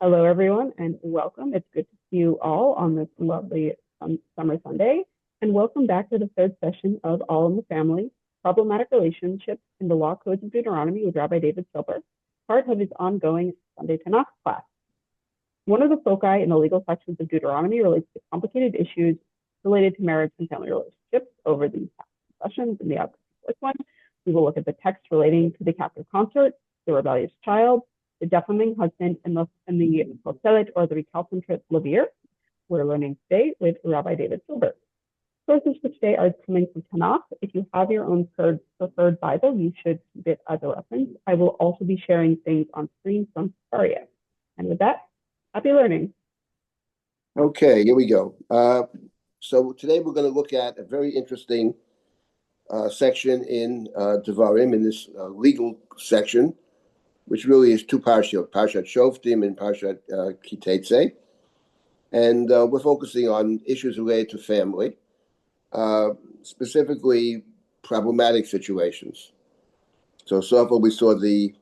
Hello, everyone, and welcome. It's good to see you all on this lovely summer Sunday. And welcome back to the third session of All in the Family, Problematic Relationships in the Law Codes of Deuteronomy with Rabbi David Silber, part of his ongoing Sunday Tanakh class. One of the foci in the legal sections of Deuteronomy relates to complicated issues related to marriage and family relationships. Over these sessions, in the first one, we will look at the text relating to the captive consort, the rebellious child, the defaming husband, and the choletzet or the recalcitrant levir. We're learning today with Rabbi David Silber. Sources for today are coming from Tanakh. If you have your own preferred Bible, you should keep it as a reference. I will also be sharing things on screen from Saria. And with that, happy learning. Okay, here we go. So today we're going to look at a very interesting section in Devarim, in this legal section, which really is two parashot, Parashat Shoftim and Parashat Choletzet. And we're focusing on issues related to family, specifically problematic situations. So far we saw the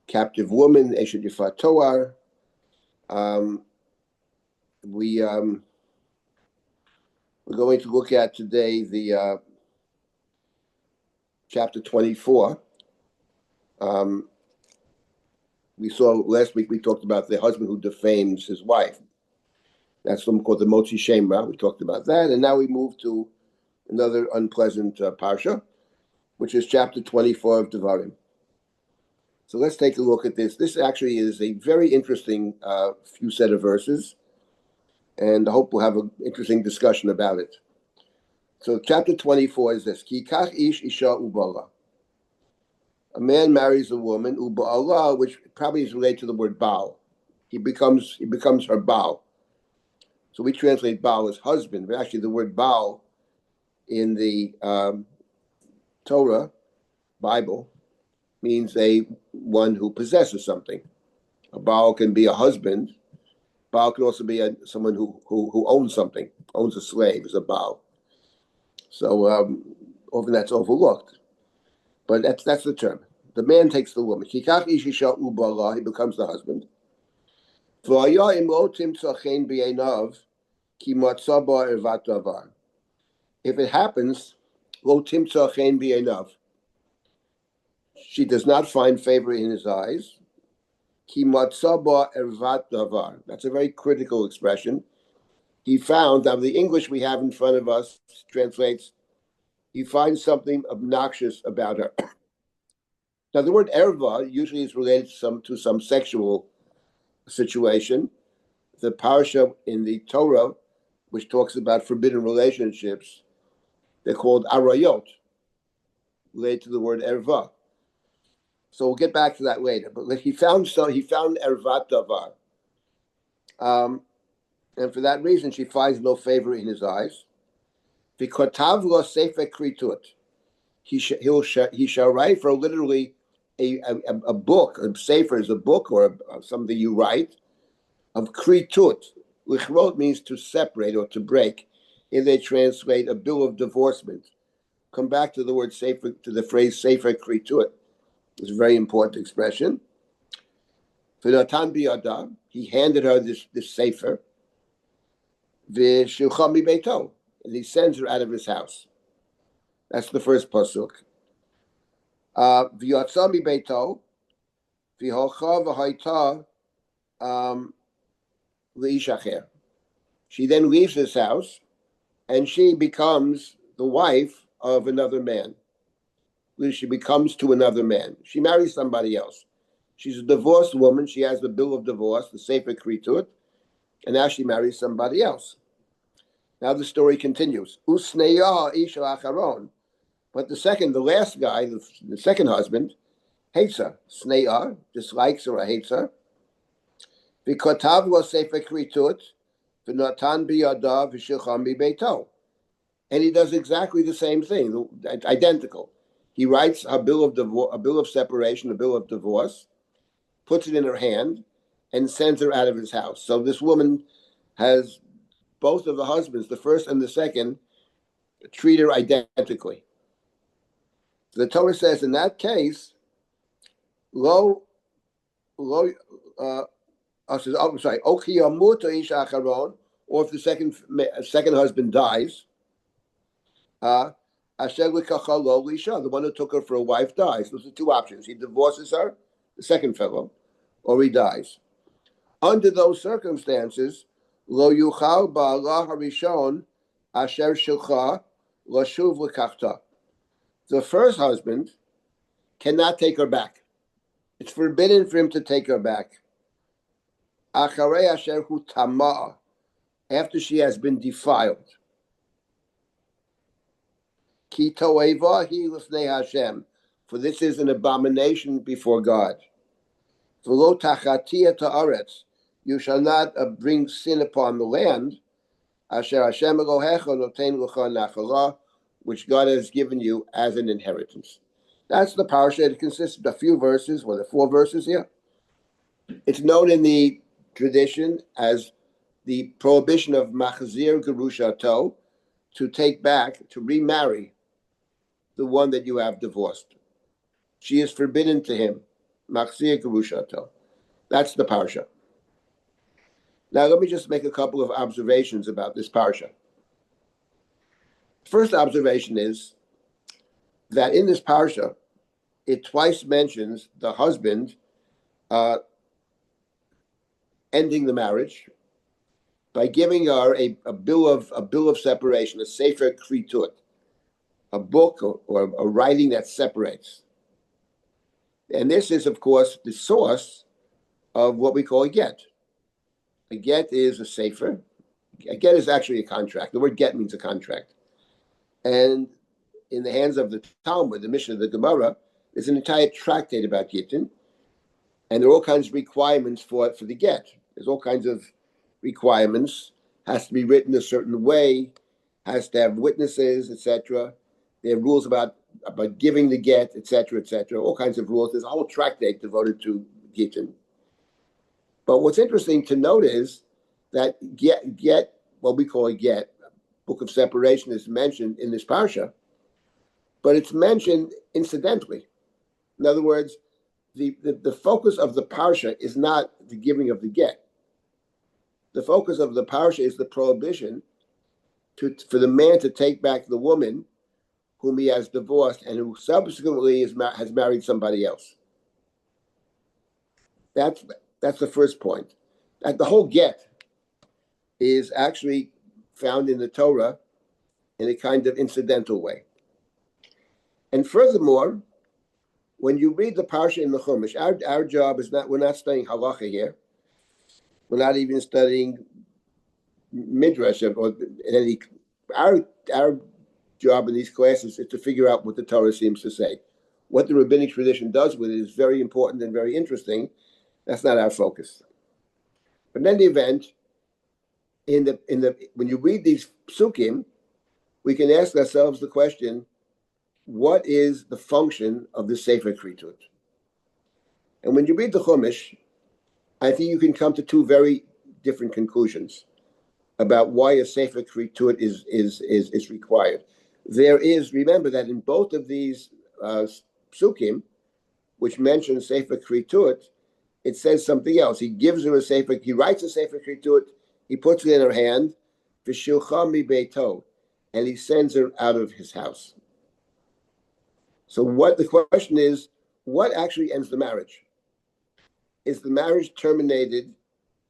captive woman, Eshet Yifat Toar. We're going to look at today the chapter 24. We saw last week, we talked about the husband who defames his wife. That's something called the Motzi Shemra. We talked about that. And now we move to another unpleasant parsha, which is chapter 24 of Devarim. So let's take a look at this. This actually is a very interesting few set of verses, and I hope we'll have an interesting discussion about it. So chapter 24 is this: Ki kach ish isha ubala. A man marries a woman, uba'ala, which probably is related to the word Baal. He becomes her Baal. So we translate Baal as husband, but actually the word Baal in the Torah, Bible, means one who possesses something. A Baal can be a husband. Baal can also be someone who owns something, owns a slave, is a Baal. So often that's overlooked. But that's the term. The man takes the woman. He becomes the husband. If it happens, she does not find favor in his eyes. That's a very critical expression. He found, now the English we have in front of us translates, he finds something obnoxious about her. Now, the word erva usually is related to some sexual situation. The parasha in the Torah, which talks about forbidden relationships, they're called arayot, related to the word erva. So we'll get back to that later. But he found ervat davar, and for that reason, she finds no favor in his eyes. V'kotav lo sefer kritut. He shall write for literally a book. A sefer is a book or something you write of kritut. Lichrot means to separate or to break. Here they translate a bill of divorcement. Come back to the word sefer, to the phrase sefer kritut. It's a very important expression. V'natan biyada, he handed her this sefer. V'shilcha mi beito, and he sends her out of his house. That's the first pasuk. V'yatsa mi beito, v'holcha v'hayta le'ish acher. She then leaves his house, and she becomes the wife of another man. She becomes to another man. She marries somebody else. She's a divorced woman. She has the bill of divorce, the sefer kritut, and now she marries somebody else. Now the story continues. Usneya ish acharon. But the last guy, the second husband, hates her. Sneya, dislikes her or hates her. V'kotav lo sefer kritut, v'natan biyadav v'shilcham bibeito. And he does exactly the same thing, identical. He writes a bill of separation, a bill of divorce, puts it in her hand, and sends her out of his house. So this woman has both of the husbands, the first and the second, treat her identically. The Torah says in that case, lo says, oh, I'm sorry, or if the second husband dies, the one who took her for a wife dies. Those are two options. He divorces her, the second fellow, or he dies. Under those circumstances, lo yuchal ba'ala harishon asher shilcha lashuv lekachta. The first husband cannot take her back. It's forbidden for him to take her back. Acharei asher hu tamah, after she has been defiled. Ki toeva hi l'fnei Hashem, for this is an abomination before God. V'lo tachatia ta'aretz, you shall not bring sin upon the land. Asher Hashem Elohecha noten l'cha nachala, which God has given you as an inheritance. That's the parasha. It consists of a few verses, or the 4 verses here. It's known in the tradition as the prohibition of machzir gerushato, to take back, to remarry the one that you have divorced. She is forbidden to him. Machzir gerushato. That's the parsha. Now let me just make a couple of observations about this parsha. First observation is that in this parsha, it twice mentions the husband ending the marriage by giving her a bill of separation, a sefer kritut, a book or a writing that separates. And this is, of course, the source of what we call a get. A get is a sefer. A get is actually a contract. The word get means a contract. And in the hands of the Talmud, the Mishnah, the Gemara, there's an entire tractate about gittin, and there are all kinds of requirements for the get. There's all kinds of requirements. Has to be written a certain way, has to have witnesses, etc. There are rules about giving the get, etc., etc. All kinds of rules. There's a whole tractate devoted to gittin. But what's interesting to note is that get, what we call a get, book of separation, is mentioned in this parsha, but it's mentioned incidentally. In other words, the focus of the parsha is not the giving of the get. The focus of the parsha is the prohibition for the man to take back the woman whom he has divorced and who subsequently has married somebody else. That's the first point. That the whole get is actually found in the Torah in a kind of incidental way. And furthermore, when you read the parsha in the Chumash, our job is not, we're not studying halacha here. We're not even studying midrash or any. Our job in these classes is to figure out what the Torah seems to say. What the rabbinic tradition does with it is very important and very interesting. That's not our focus. But in any event, when you read these psukim, we can ask ourselves the question: what is the function of the sefer kritut? And when you read the Chumash, I think you can come to 2 very different conclusions about why a sefer kritut is required. Remember that in both of these psukim, which mention sefer kritut, it says something else. He gives her a sefer, he writes a sefer kritut, he puts it in her hand, v'shilcha mi beito, and he sends her out of his house. So what the question is, what actually ends the marriage? Is the marriage terminated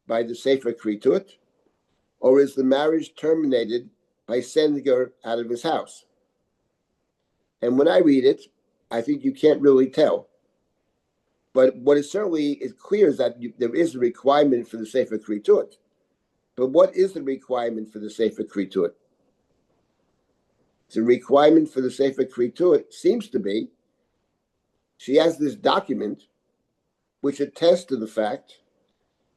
by the sefer kritut, or is the marriage terminated by sending her out of his house? And when I read it, I think you can't really tell. But what is certainly is clear is that there is a requirement for the sefer kritut. But what is the requirement for the sefer kritut? The requirement for the sefer kritut seems to be she has this document which attests to the fact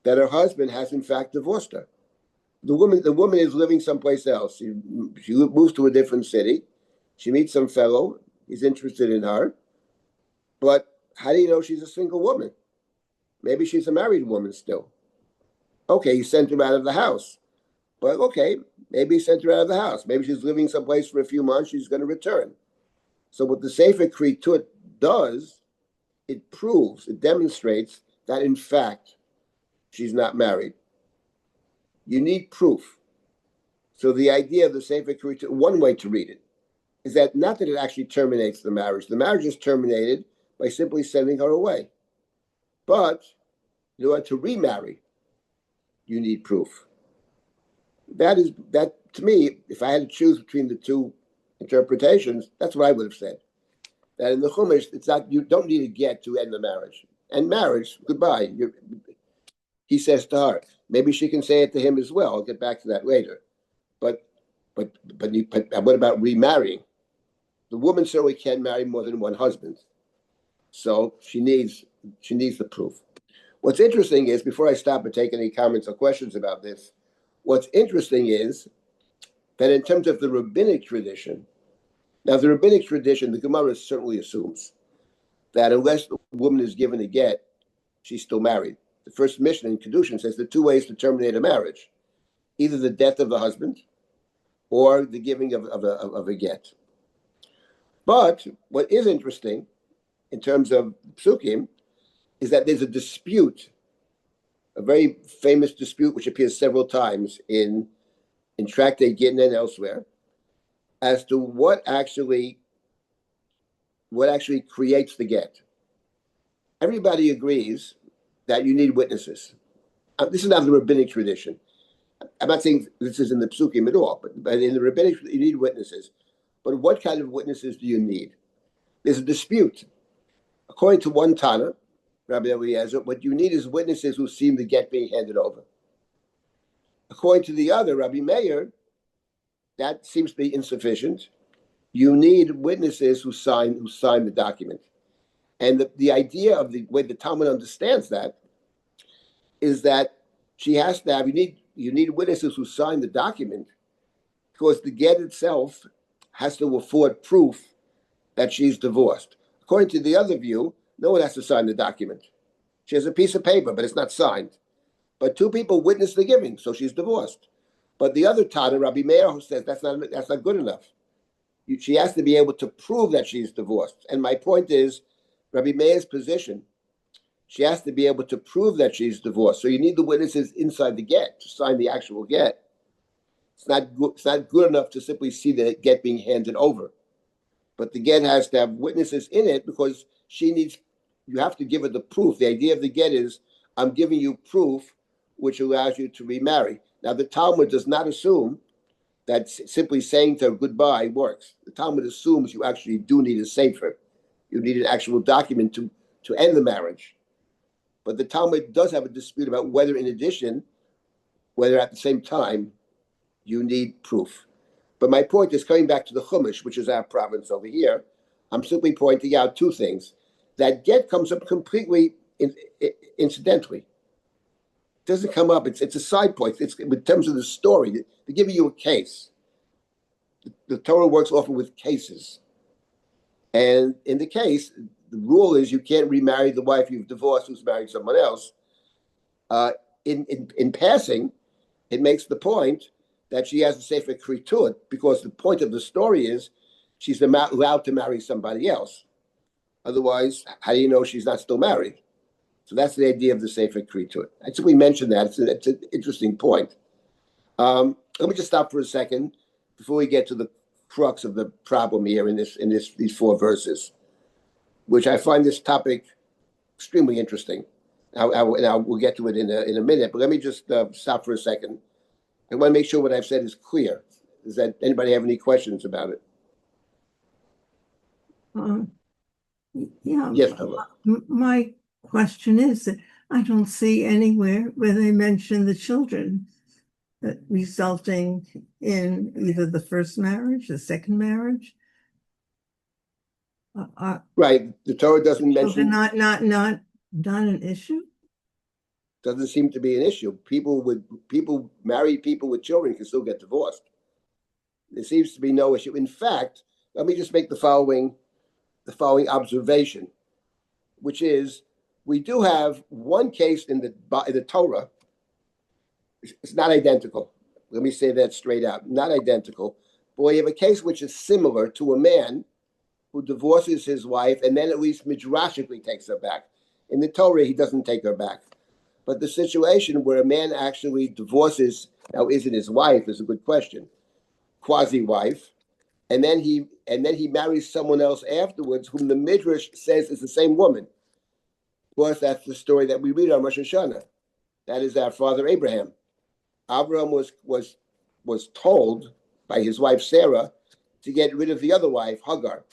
that her husband has in fact divorced her. The woman is living someplace else. She moves to a different city. She meets some fellow. He's interested in her. But how do you know she's a single woman? Maybe she's a married woman still. Okay, he sent her out of the house. But okay, maybe he sent her out of the house. Maybe she's living someplace for a few months. She's going to return. So what the sefer kritut does, it proves, it demonstrates that in fact she's not married. You need proof. So the idea of the Sefer Kritot, one way to read it, is that not that it actually terminates the marriage. The marriage is terminated by simply sending her away. But in order to remarry, you need proof. That to me, if I had to choose between the two interpretations, that's what I would have said. That in the Chumash, it's not, you don't need to get to end the marriage. And marriage, goodbye. He says to her. Maybe she can say it to him as well. I'll get back to that later. But what about remarrying? The woman certainly can marry more than one husband. So she needs the proof. What's interesting is, before I stop and take any comments or questions about this, what's interesting is that in terms of the rabbinic tradition, now the rabbinic tradition, the Gemara certainly assumes that unless the woman is given a get, she's still married. The first Mishnah in Kedushin says there are two ways to terminate a marriage: either the death of the husband or the giving of a get. But what is interesting in terms of psukim is that there's a dispute, a very famous dispute which appears several times in Tractate Gittin and elsewhere, as to what actually creates the get. Everybody agrees that you need witnesses. This is not the rabbinic tradition. I'm not saying this is in the psukim at all, but in the rabbinic, you need witnesses. But what kind of witnesses do you need? There's a dispute. According to one Tana, Rabbi Eliezer, what you need is witnesses who see the get being handed over. According to the other, Rabbi Meir, that seems to be insufficient. You need witnesses who sign the document. And the idea of the way the Talmud understands that is that she has to have, you need witnesses who sign the document, because the get itself has to afford proof that she's divorced. According to the other view, no one has to sign the document. She has a piece of paper, but it's not signed. But two people witness the giving, so she's divorced. But the other Tana, Rabbi Meir, says that's not good enough. She has to be able to prove that she's divorced. And my point is, Rabbi Meir's position, she has to be able to prove that she's divorced. So you need the witnesses inside the get to sign the actual get. It's not good enough to simply see the get being handed over. But the get has to have witnesses in it, because you have to give her the proof. The idea of the get is, I'm giving you proof which allows you to remarry. Now, the Talmud does not assume that simply saying to her goodbye works. The Talmud assumes you actually do need a sefer. You need an actual document to end the marriage. But the Talmud does have a dispute about whether at the same time, you need proof. But my point is, coming back to the Chumash, which is our province over here, I'm simply pointing out two things. That get comes up completely incidentally. It doesn't come up. It's a side point. It's in terms of the story. They're giving you a case. The Torah works often with cases. And in the case, the rule is you can't remarry the wife you've divorced who's married someone else. In passing, it makes the point that she has a sefer kritot, because the point of the story is she's allowed to marry somebody else. Otherwise, how do you know she's not still married? So that's the idea of the sefer kritot. I simply mentioned that. It's an interesting point. Let me just stop for a second before we get to the crux of the problem here in these four verses, which I find this topic extremely interesting. We'll get to it in a minute, but let me just stop for a second. I want to make sure what I've said is clear. Does anybody have any questions about it? Yeah. Yes. My question is that I don't see anywhere where they mention the children resulting in either the first marriage, the second marriage. Right. The Torah doesn't mention. Not an issue. Doesn't seem to be an issue. Married people with children can still get divorced. There seems to be no issue. In fact, let me just make the following observation, which is, we do have one case in the Torah. It's not identical. Let me say that straight out. Not identical. But we have a case which is similar to a man who divorces his wife and then at least midrashically takes her back. In the Torah, he doesn't take her back. But the situation where a man actually divorces, now isn't his wife, is a good question, quasi-wife, and then he marries someone else afterwards, whom the Midrash says is the same woman. Of course, that's the story that we read on Rosh Hashanah. That is our father Abraham. Abraham was told by his wife Sarah to get rid of the other wife, Hagar.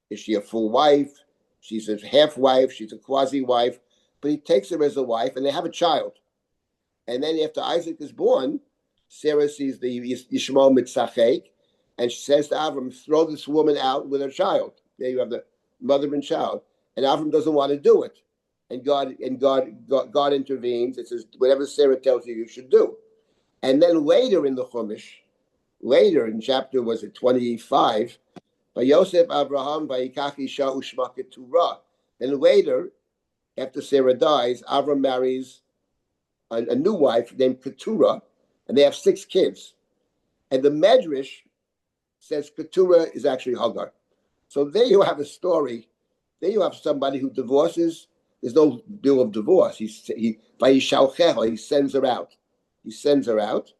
Is she a full wife? She's a half wife. She's a quasi wife. But he takes her as a wife, and they have a child. And then after Isaac is born, Sarah sees the Yishmael Mitzachek, and she says to Avram, "Throw this woman out with her child." There you have the mother and child. And Avram doesn't want to do it. And God intervenes. It says, "Whatever Sarah tells you, you should do." And then later in the Chumash, later in chapter, was it 25, by Yosef Abraham by Isha Ushma Keturah. Then later, after Sarah dies, Avram marries a new wife named Keturah, and they have 6 kids. And the Medrash says Keturah is actually Hagar. So there you have a story. There you have somebody who divorces. There's no bill of divorce. He sends her out. He sends her out.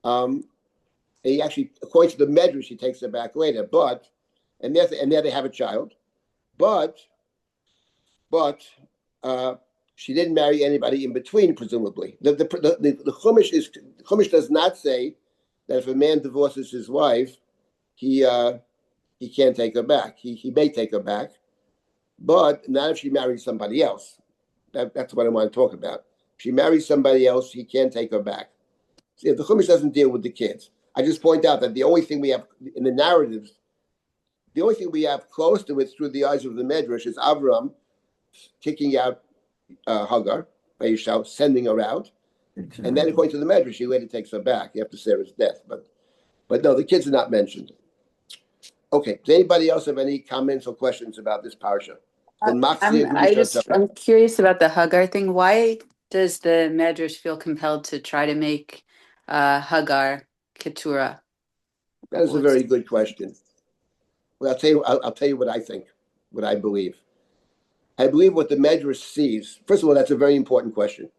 And he actually, according to the Medrash, he takes her back later. But and there they have a child. But she didn't marry anybody in between, presumably. The Chumash does not say that if a man divorces his wife, he can't take her back. He may take her back, but not if she marries somebody else. That's what I want to talk about. If she marries somebody else, he can't take her back. See, the Chumash doesn't deal with the kids. I just point out that the only thing we have in the narratives, the only thing we have close to it through the eyes of the Medrash is Avram kicking out Hagar, by Yishmael, sending her out. And then according to the Medrash, he later takes her back after Sarah's death. But no, the kids are not mentioned. Okay, does anybody else have any comments or questions about this parsha? I'm curious about the Hagar thing. Why does the Medrash feel compelled to try to make Hagar Keturah? That is a very good question. Well, I'll tell you what I think, what I believe. I believe what the Medrash sees. First of all, that's a very important question.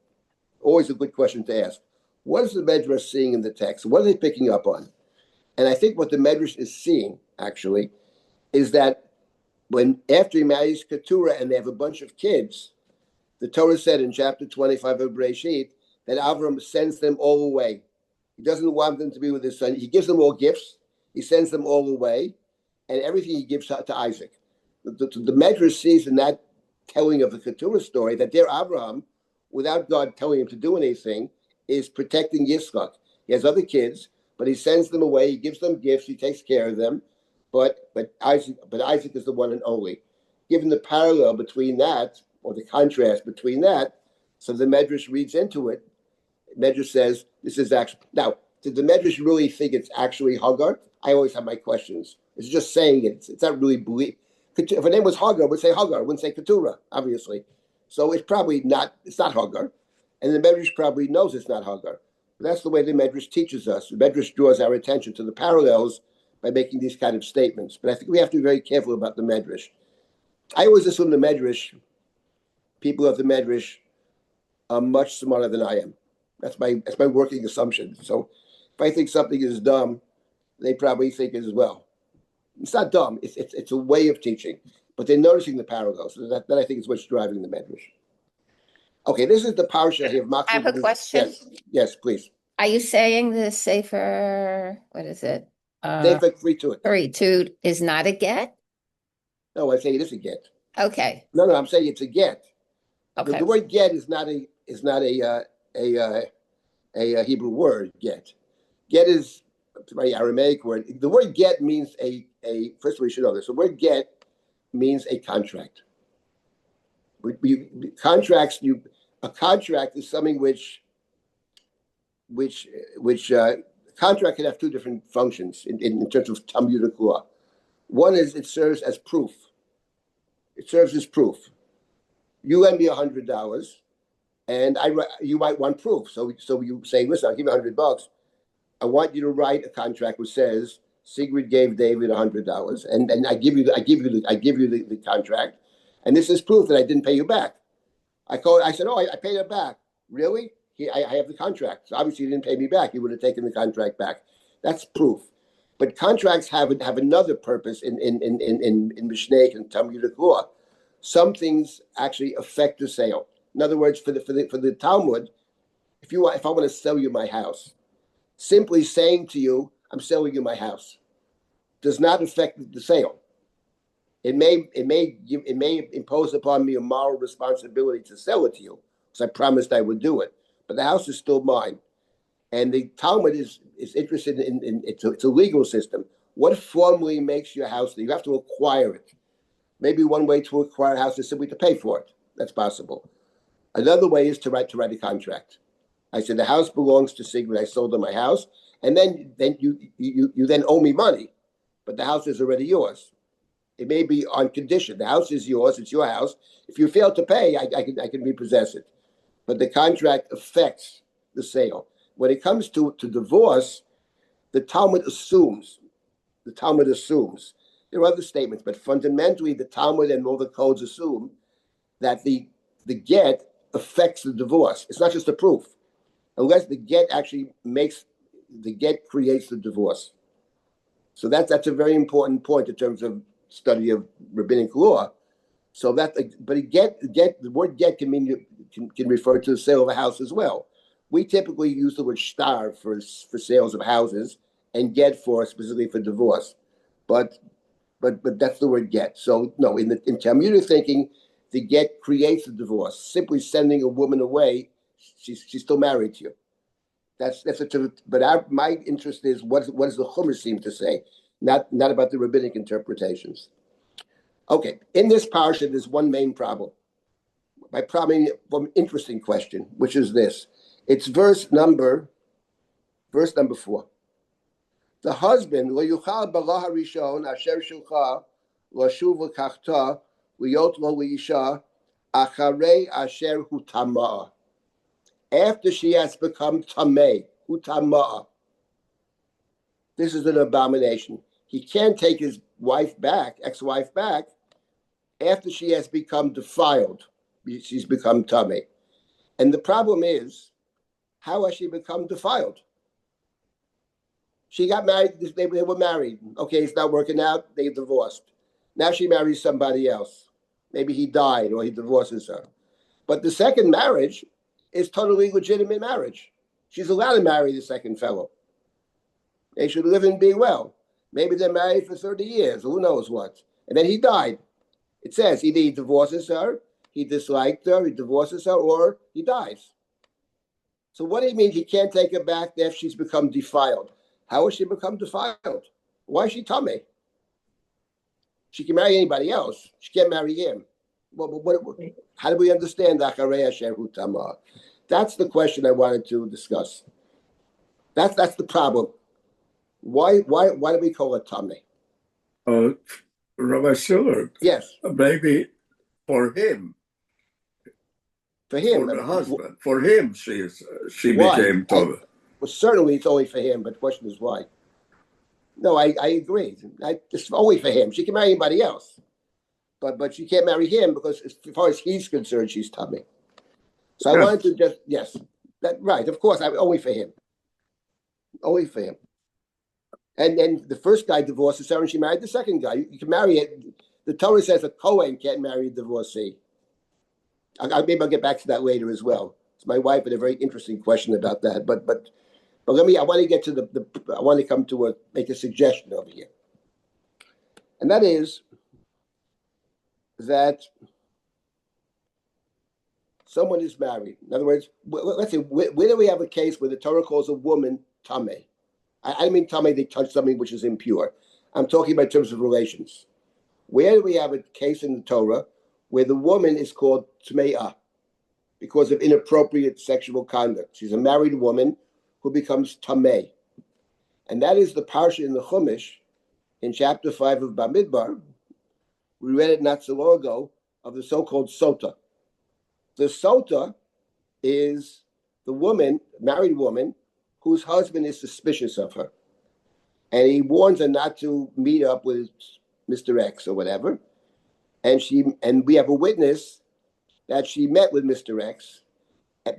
Always a good question to ask. What is the Medrash seeing in the text? What are they picking up on? And I think what the Medrash is seeing, actually, is that after he marries Keturah and they have a bunch of kids, the Torah said in chapter 25 of Bereshit that Avram sends them all away. He doesn't want them to be with his son. He gives them all gifts. He sends them all away, and everything he gives to Isaac. The Medrash sees in that telling of the Keturah story that there Abraham, without God telling him to do anything, is protecting Yitzchak. He has other kids, but he sends them away. He gives them gifts. He takes care of them. But Isaac is the one and only. Given the parallel between that, or the contrast between that, so the Medrash reads into it. Medrash says this is actually. Now, did the Medrash really think it's actually Hagar? I always have my questions. It's just saying it. It's not really believe. If her name was Hagar, it would say Hagar. It wouldn't say Keturah, obviously. So it's probably not. It's not Hagar, and the Medrash probably knows it's not Hagar. But that's the way the Medrash teaches us. The Medrash draws our attention to the parallels by making these kind of statements. But I think we have to be very careful about the Medrash. I always assume the Medrash, people of the Medrash, are much smarter than I am. That's my working assumption. So if I think something is dumb, they probably think it as well. It's not dumb. It's a way of teaching, but they're noticing the parallels. So that I think is what's driving the Medrash. Okay, this is the parsha here. I have a question. Yes, please. Are you saying the Sefer, what is it? Sefer Kritut. Kritut is not a get? No, I say it is a get. Okay. No, I'm saying it's a get. Okay. The word get is not a Hebrew word. Get is my Aramaic word. The word get means a first of all, you should know this. The word get means a contract. A contract is something which contract can have 2 different functions in terms of Talmudic law. One is it serves as proof. It serves as proof. You lend me $100, and you might want proof. So you say, listen, I'll give you $100. I want you to write a contract which says Sigrid gave David $100, and I give you the contract, and this is proof that I didn't pay you back. I said, I paid her back. Really? I have the contract. So obviously, he didn't pay me back. He would have taken the contract back. That's proof. But contracts have another purpose in Mishneh and Talmudic law. Some things actually affect the sale. In other words, for the Talmud, if I want to sell you my house, simply saying to you, "I'm selling you my house," does not affect the sale. It may impose upon me a moral responsibility to sell it to you, because I promised I would do it. But the house is still mine, and the Talmud is interested in it's a legal system. What formally makes your house? You have to acquire it. Maybe one way to acquire a house is simply to pay for it. That's possible. Another way is to write a contract. I said the house belongs to Sigrid. I sold her my house, and then you then owe me money, but the house is already yours. It may be on condition. The house is yours. It's your house. If you fail to pay, I can repossess it. But the contract affects the sale. When it comes to divorce, the Talmud assumes. There are other statements, but fundamentally, the Talmud and all the codes assume that the get affects the divorce. It's not just a proof, unless the get actually creates the divorce. So that's a very important point in terms of study of rabbinic law. So but the word get can refer to the sale of a house as well. We typically use the word shtar for sales of houses, and get specifically for divorce. But that's the word get. So no, in Talmudic thinking, the get creates the divorce. Simply sending a woman away, she's still married to you. But my interest is what does the Chumash seem to say, not about the rabbinic interpretations. Okay, in this parsha, there's one main problem. By problem, an interesting question, which is this: it's verse number 4. The husband lo yuchal balah harishon asher shulcha lashuv lekachta liyot lo leisha acharei asher hu tamah. After she has become tameh, hu tamah. This is an abomination. He can't take his ex-wife back, after she has become defiled. She's become tameh. And the problem is, how has she become defiled? She got married, they were married. Okay, it's not working out, they divorced. Now she marries somebody else. Maybe he died or he divorces her. But the second marriage is totally legitimate marriage. She's allowed to marry the second fellow. They should live and be well. Maybe they're married for 30 years, who knows what. And then he died. It says either he divorces her, he disliked her, he divorces her, or he dies. So what do you mean he can't take her back after she's become defiled? How has she become defiled? Why is she tameh? She can marry anybody else. She can't marry him. How do we understand acharei asher hu tamah? That's the question I wanted to discuss. That's the problem. Why do we call it tameh? Rabbi Silber. Yes. Maybe for him. For him. For the husband. For him, she became tameh. Well, certainly it's only for him, but the question is why. No, I agree. It's only for him. She can marry anybody else, but she can't marry him because, as far as he's concerned, she's tameh. So I wanted to right. Of course, only for him. Only for him. And then the first guy divorces her, and she married the second guy. You can marry it. The Torah says a Kohen can't marry a divorcee. Maybe I'll get back to that later as well. So my wife had a very interesting question about that, but I want to get to I want to make a suggestion over here. And that is that someone is married. In other words, let's say, where do we have a case where the Torah calls a woman tameh? I mean tameh, they touch something which is impure. I'm talking about in terms of relations. Where do we have a case in the Torah where the woman is called tme'ah because of inappropriate sexual conduct? She's a married woman who becomes tameh. And that is the parsha in the Chumash in chapter 5 of Bamidbar. We read it not so long ago, of the so-called sota. The sota is the woman, married woman, whose husband is suspicious of her. And he warns her not to meet up with Mr. X or whatever. And we have a witness that she met with Mr. X,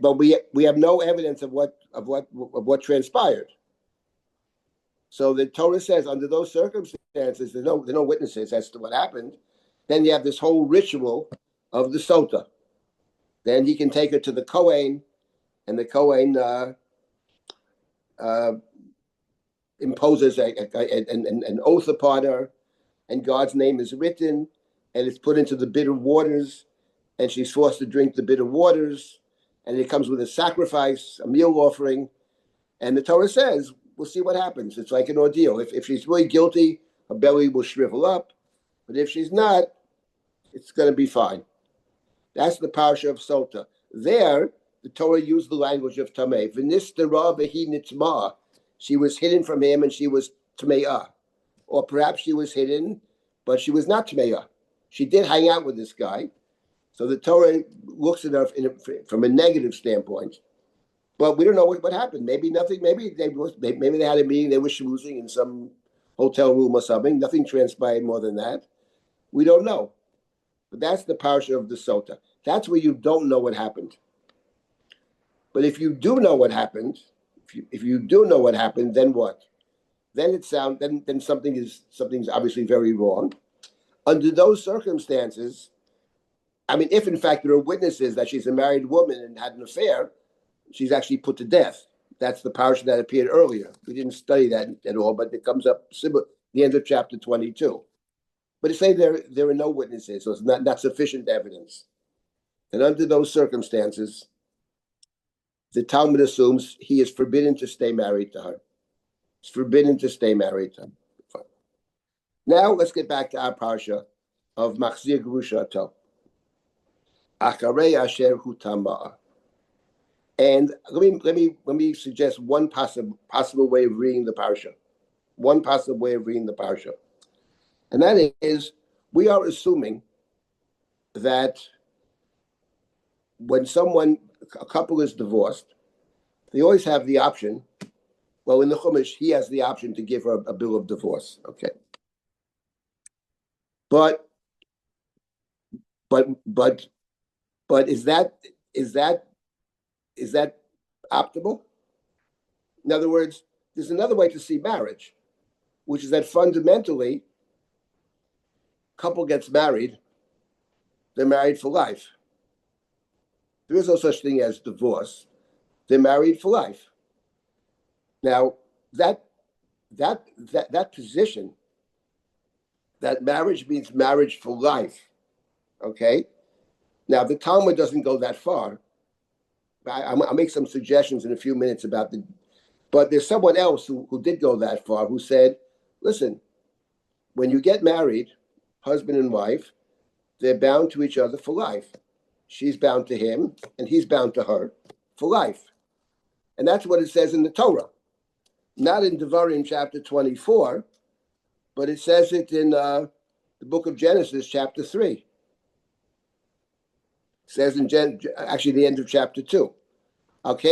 but we have no evidence of what transpired. So the Torah says, under those circumstances, there are no witnesses as to what happened. Then you have this whole ritual of the sota. Then he can take her to the Kohen, and the Kohen imposes an oath upon her, and God's name is written, and it's put into the bitter waters, and she's forced to drink the bitter waters, and it comes with a sacrifice, a meal offering, and the Torah says, we'll see what happens. It's like an ordeal. If she's really guilty, her belly will shrivel up, but if she's not, it's going to be fine. That's the parasha of Sota. There, the Torah used the language of Tameh. V'nistera v'hi nitzma. She was hidden from him and she was Tameah. Or perhaps she was hidden, but she was not Tameah. She did hang out with this guy. So the Torah looks at her from a negative standpoint. But we don't know what happened. Maybe nothing. Maybe they had a meeting. They were schmoozing in some hotel room or something. Nothing transpired more than that. We don't know. But that's the parasha of the Sota. That's where you don't know what happened. But if you do know what happened, if you do know what happened, then what? Then then something's obviously very wrong. Under those circumstances, I mean, if in fact there are witnesses that she's a married woman and had an affair, she's actually put to death. That's the parasha that appeared earlier. We didn't study that at all, but it comes up at the end of chapter 22. But to say there are no witnesses, so it's not sufficient evidence. And under those circumstances, the Talmud assumes he is forbidden to stay married to her. It's forbidden to stay married to her. Fine. Now let's get back to our parsha of Machzir Gerushato. Acharei asher hu tamah. And let me suggest one possible way of reading the parsha. One possible way of reading the parsha. And that is, we are assuming that when a couple is divorced, they always have the option. Well, in the Chumash, he has the option to give her a bill of divorce. Okay. But is that optimal? In other words, there's another way to see marriage, which is that fundamentally, couple gets married, they're married for life. There is no such thing as divorce. They're married for life. Now, that position, that marriage means marriage for life. Okay? Now, the Talmud doesn't go that far. I'll make some suggestions in a few minutes but there's someone else who did go that far, who said, listen, when you get married, husband and wife, they're bound to each other for life. She's bound to him, and he's bound to her for life. And that's what it says in the Torah. Not in Devarim chapter 24, but it says it in the book of Genesis chapter 3. It says actually the end of chapter 2. After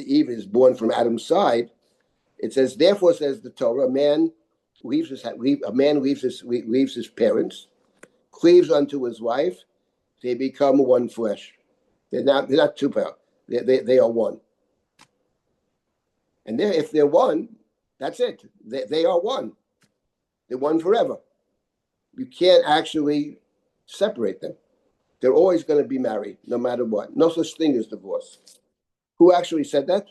Eve is born from Adam's side, it says, therefore, says the Torah, a man leaves his parents, cleaves unto his wife, they become one flesh. They're not two pounds. They are one. And if they're one, that's it. They are one. They're one forever. You can't actually separate them. They're always going to be married, no matter what. No such thing as divorce. Who actually said that?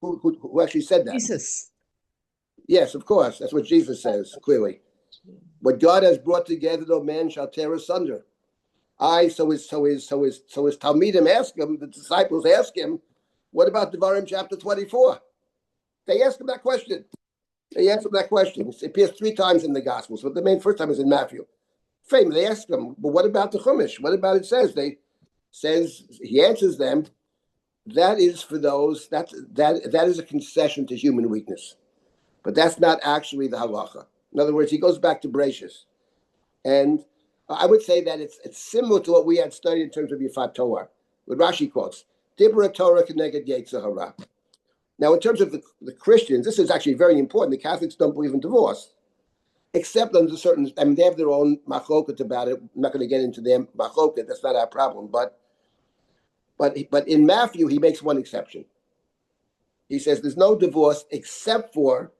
Who actually said that? Jesus. Yes, of course. That's what Jesus says, clearly. What God has brought together, no man shall tear asunder. So his Talmidim ask him, the disciples ask him, what about Devarim chapter 24? They ask him that question. It appears 3 times in the Gospels, but the first time is in Matthew. They ask him, well, what about the Chumash? What about it says? He answers them, that is for those, that is a concession to human weakness. But that's not actually the halacha. In other words, he goes back to Bereshis. And I would say that it's similar to what we had studied in terms of Yifat Torah, what Rashi quotes, Dibra Torah Keneged Yetzer Hara. Now, in terms of the Christians, this is actually very important. The Catholics don't believe in divorce, except under certain, I mean, they have their own machloket about it. I'm not going to get into their machloket. That's not our problem. But in Matthew, he makes one exception. He says there's no divorce except for,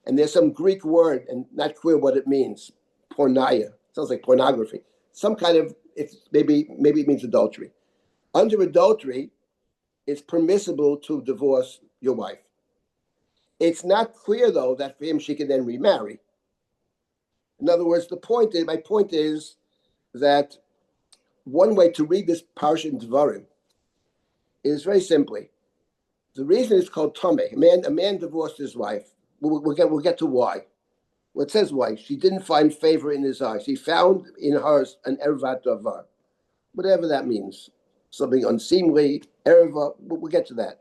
and there's some Greek word, and not clear what it means, porneia. Sounds like pornography. Some kind of, maybe it means adultery. Under adultery, it's permissible to divorce your wife. It's not clear, though, that for him she can then remarry. In other words, my point is that one way to read this parsha in Devarim is very simply, the reason it's called Tomei. A man divorced his wife. We'll get to why. Well, it says why. She didn't find favor in his eyes. He found in her an ervat davar, whatever that means. Something unseemly, erva. We'll get to that.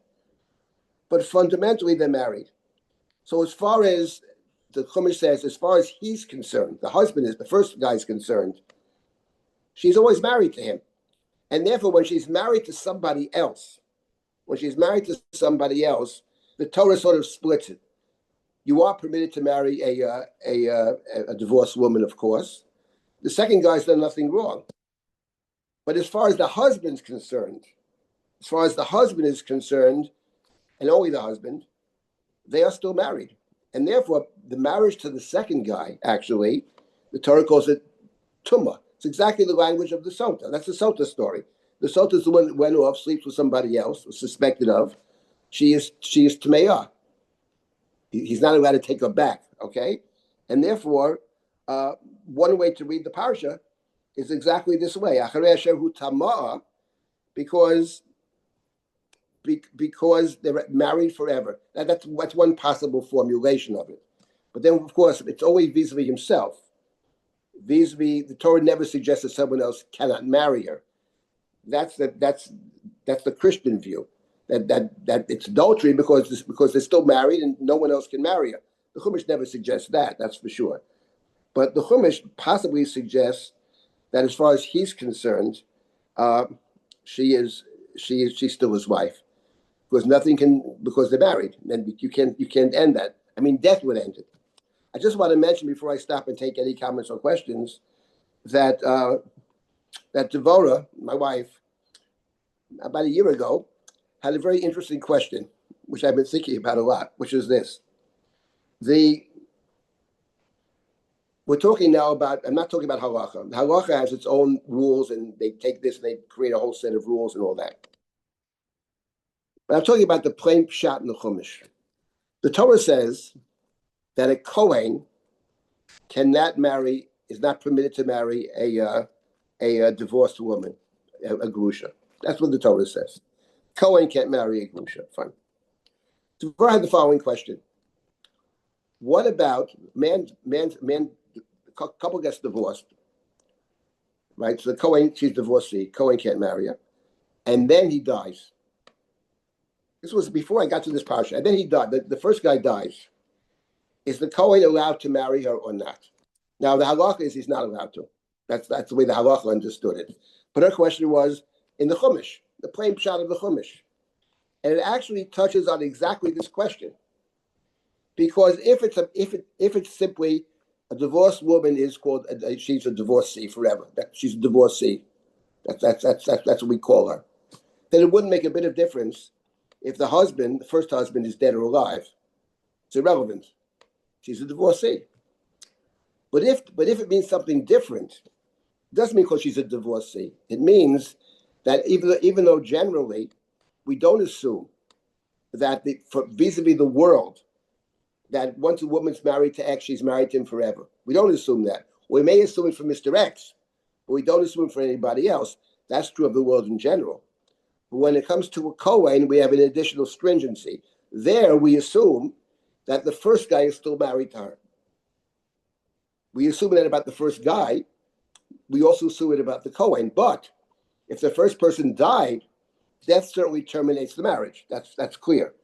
But fundamentally, they're married. So as far as the Chumash says, as far as he's concerned, the first guy's concerned, she's always married to him. And therefore, when she's married to somebody else, the Torah sort of splits it. You are permitted to marry a divorced woman, of course. The second guy's done nothing wrong. But as far as the husband is concerned, and only the husband, they are still married. And therefore, the marriage to the second guy, actually, the Torah calls it tumah. It's exactly the language of the sota. That's the sota story. The sota is the one that went off, sleeps with somebody else, was suspected of. She is tmeah. He's not allowed to take her back, okay? And therefore, one way to read the parsha is exactly this way. Acharei asher hu tamah, because they're married forever. That's one possible formulation of it. But then, of course, it's always vis-a-vis himself. Vis-a-vis, the Torah never suggests that someone else cannot marry her. That's the Christian view. That it's adultery because they're still married and no one else can marry her. The Chumash never suggests that, that's for sure. But the Chumash possibly suggests that as far as he's concerned, she's still his wife. Because they're married, and you can't end that. I mean, death would end it. I just want to mention before I stop and take any comments or questions that Devorah, my wife, about a year ago, had a very interesting question, which I've been thinking about a lot, which is this. We're talking now about, I'm not talking about halacha. Halacha has its own rules, and they take this and they create a whole set of rules and all that. But I'm talking about the plain pshat in the Chumash. The Torah says that a Kohen is not permitted to marry a divorced woman, a grusha. That's what the Torah says. Kohen can't marry a grusha. Fine. So I had the following question. What about couple gets divorced, right? So the Kohen, she's divorcee. Kohen can't marry her. And then he dies. This was before I got to this parsha. And then he died. The first guy dies. Is the Kohen allowed to marry her or not? Now, the halacha is he's not allowed to. That's the way the halacha understood it. But her question was in the Chumash, the plain pshat of the Chumash. And it actually touches on exactly this question. Because if it's simply a divorced woman is called, she's a divorcee forever. She's a divorcee. That's what we call her. Then it wouldn't make a bit of difference if the first husband is dead or alive. It's irrelevant. She's a divorcee. But if it means something different, it doesn't mean because she's a divorcee. It means that even though generally we don't assume that vis-a-vis the world, that once a woman's married to X, she's married to him forever. We don't assume that. We may assume it for Mr. X, but we don't assume it for anybody else. That's true of the world in general. But when it comes to a Kohen, we have an additional stringency. There, we assume that the first guy is still married to her. We assume that about the first guy. We also assume it about the Kohen. But if the first person died, death certainly terminates the marriage. That's clear.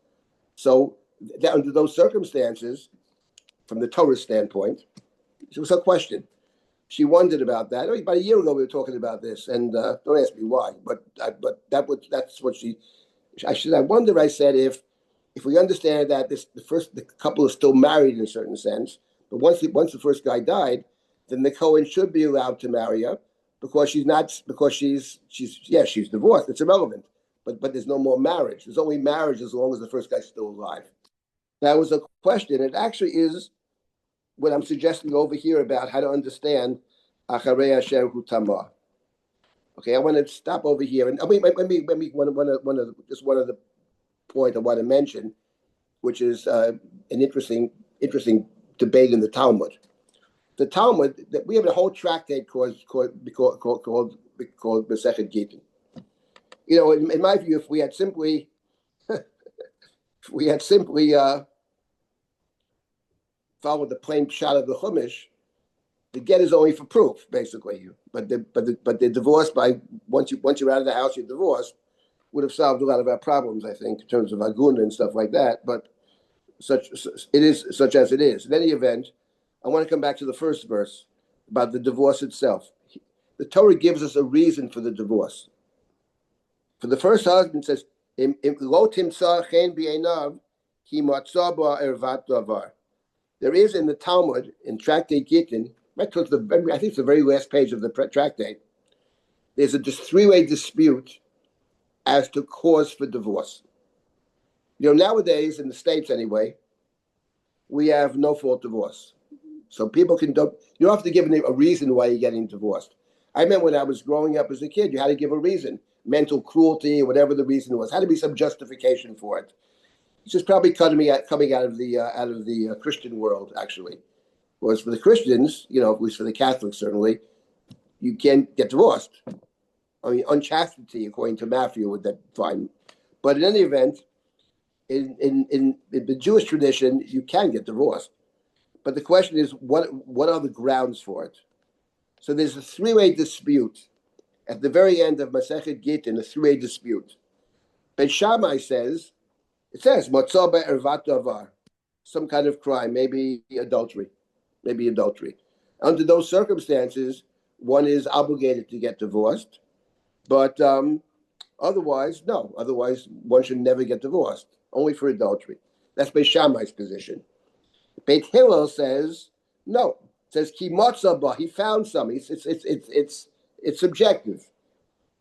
So under those circumstances, from the Torah standpoint, it was a question. She wondered about that. About a year ago, we were talking about this, and don't ask me why, but that's what I wonder. I said, if if we understand that the couple is still married in a certain sense, but once the first guy died, then the Cohen should be allowed to marry her because she's divorced. It's irrelevant. But there's no more marriage. There's only marriage as long as the first guy's still alive. That was a question. It actually is what I'm suggesting over here about how to understand Acharei Asher Hu Tamar. Okay, I want to stop over here and one of the point I want to mention, which is an interesting debate in the Talmud. The Talmud, that we have a whole tractate called Masechet Gittin. You know, in my view, if we had simply followed the plain pshat of the Chumash, the get is only for proof, basically. But the divorce once you're out of the house, you're divorced, would have solved a lot of our problems, I think, in terms of aguna and stuff like that. But such as it is. In any event, I want to come back to the first verse about the divorce itself. The Torah gives us a reason for the divorce. For the first husband, it says, there is in the Talmud, in Tractate Gittin, right towards I think it's the very last page of the tractate, there's a three-way dispute as to cause for divorce. You know, nowadays, in the States anyway, we have no-fault divorce. So people you don't have to give a reason why you're getting divorced. I remember when I was growing up as a kid, you had to give a reason. Mental cruelty, whatever the reason was. Had to be some justification for it. It's just probably coming out of the Christian world, actually. Whereas for the Christians, you know, at least for the Catholics certainly, you can't get divorced. I mean, unchastity, according to Matthew, would that fine. But in any event, in the Jewish tradition, you can get divorced. But the question is, what are the grounds for it? So there's a three-way dispute. At the very end of Masechet Gittin, a three-way dispute. Beis Shammai says, Matzah be'ervat davar, some kind of crime, maybe adultery. Under those circumstances, one is obligated to get divorced, but otherwise, no. Otherwise, one should never get divorced, only for adultery. That's Beis Shammai's position. Beit Hillel says, no. It says, Ki matzah ba, he found some. It's subjective.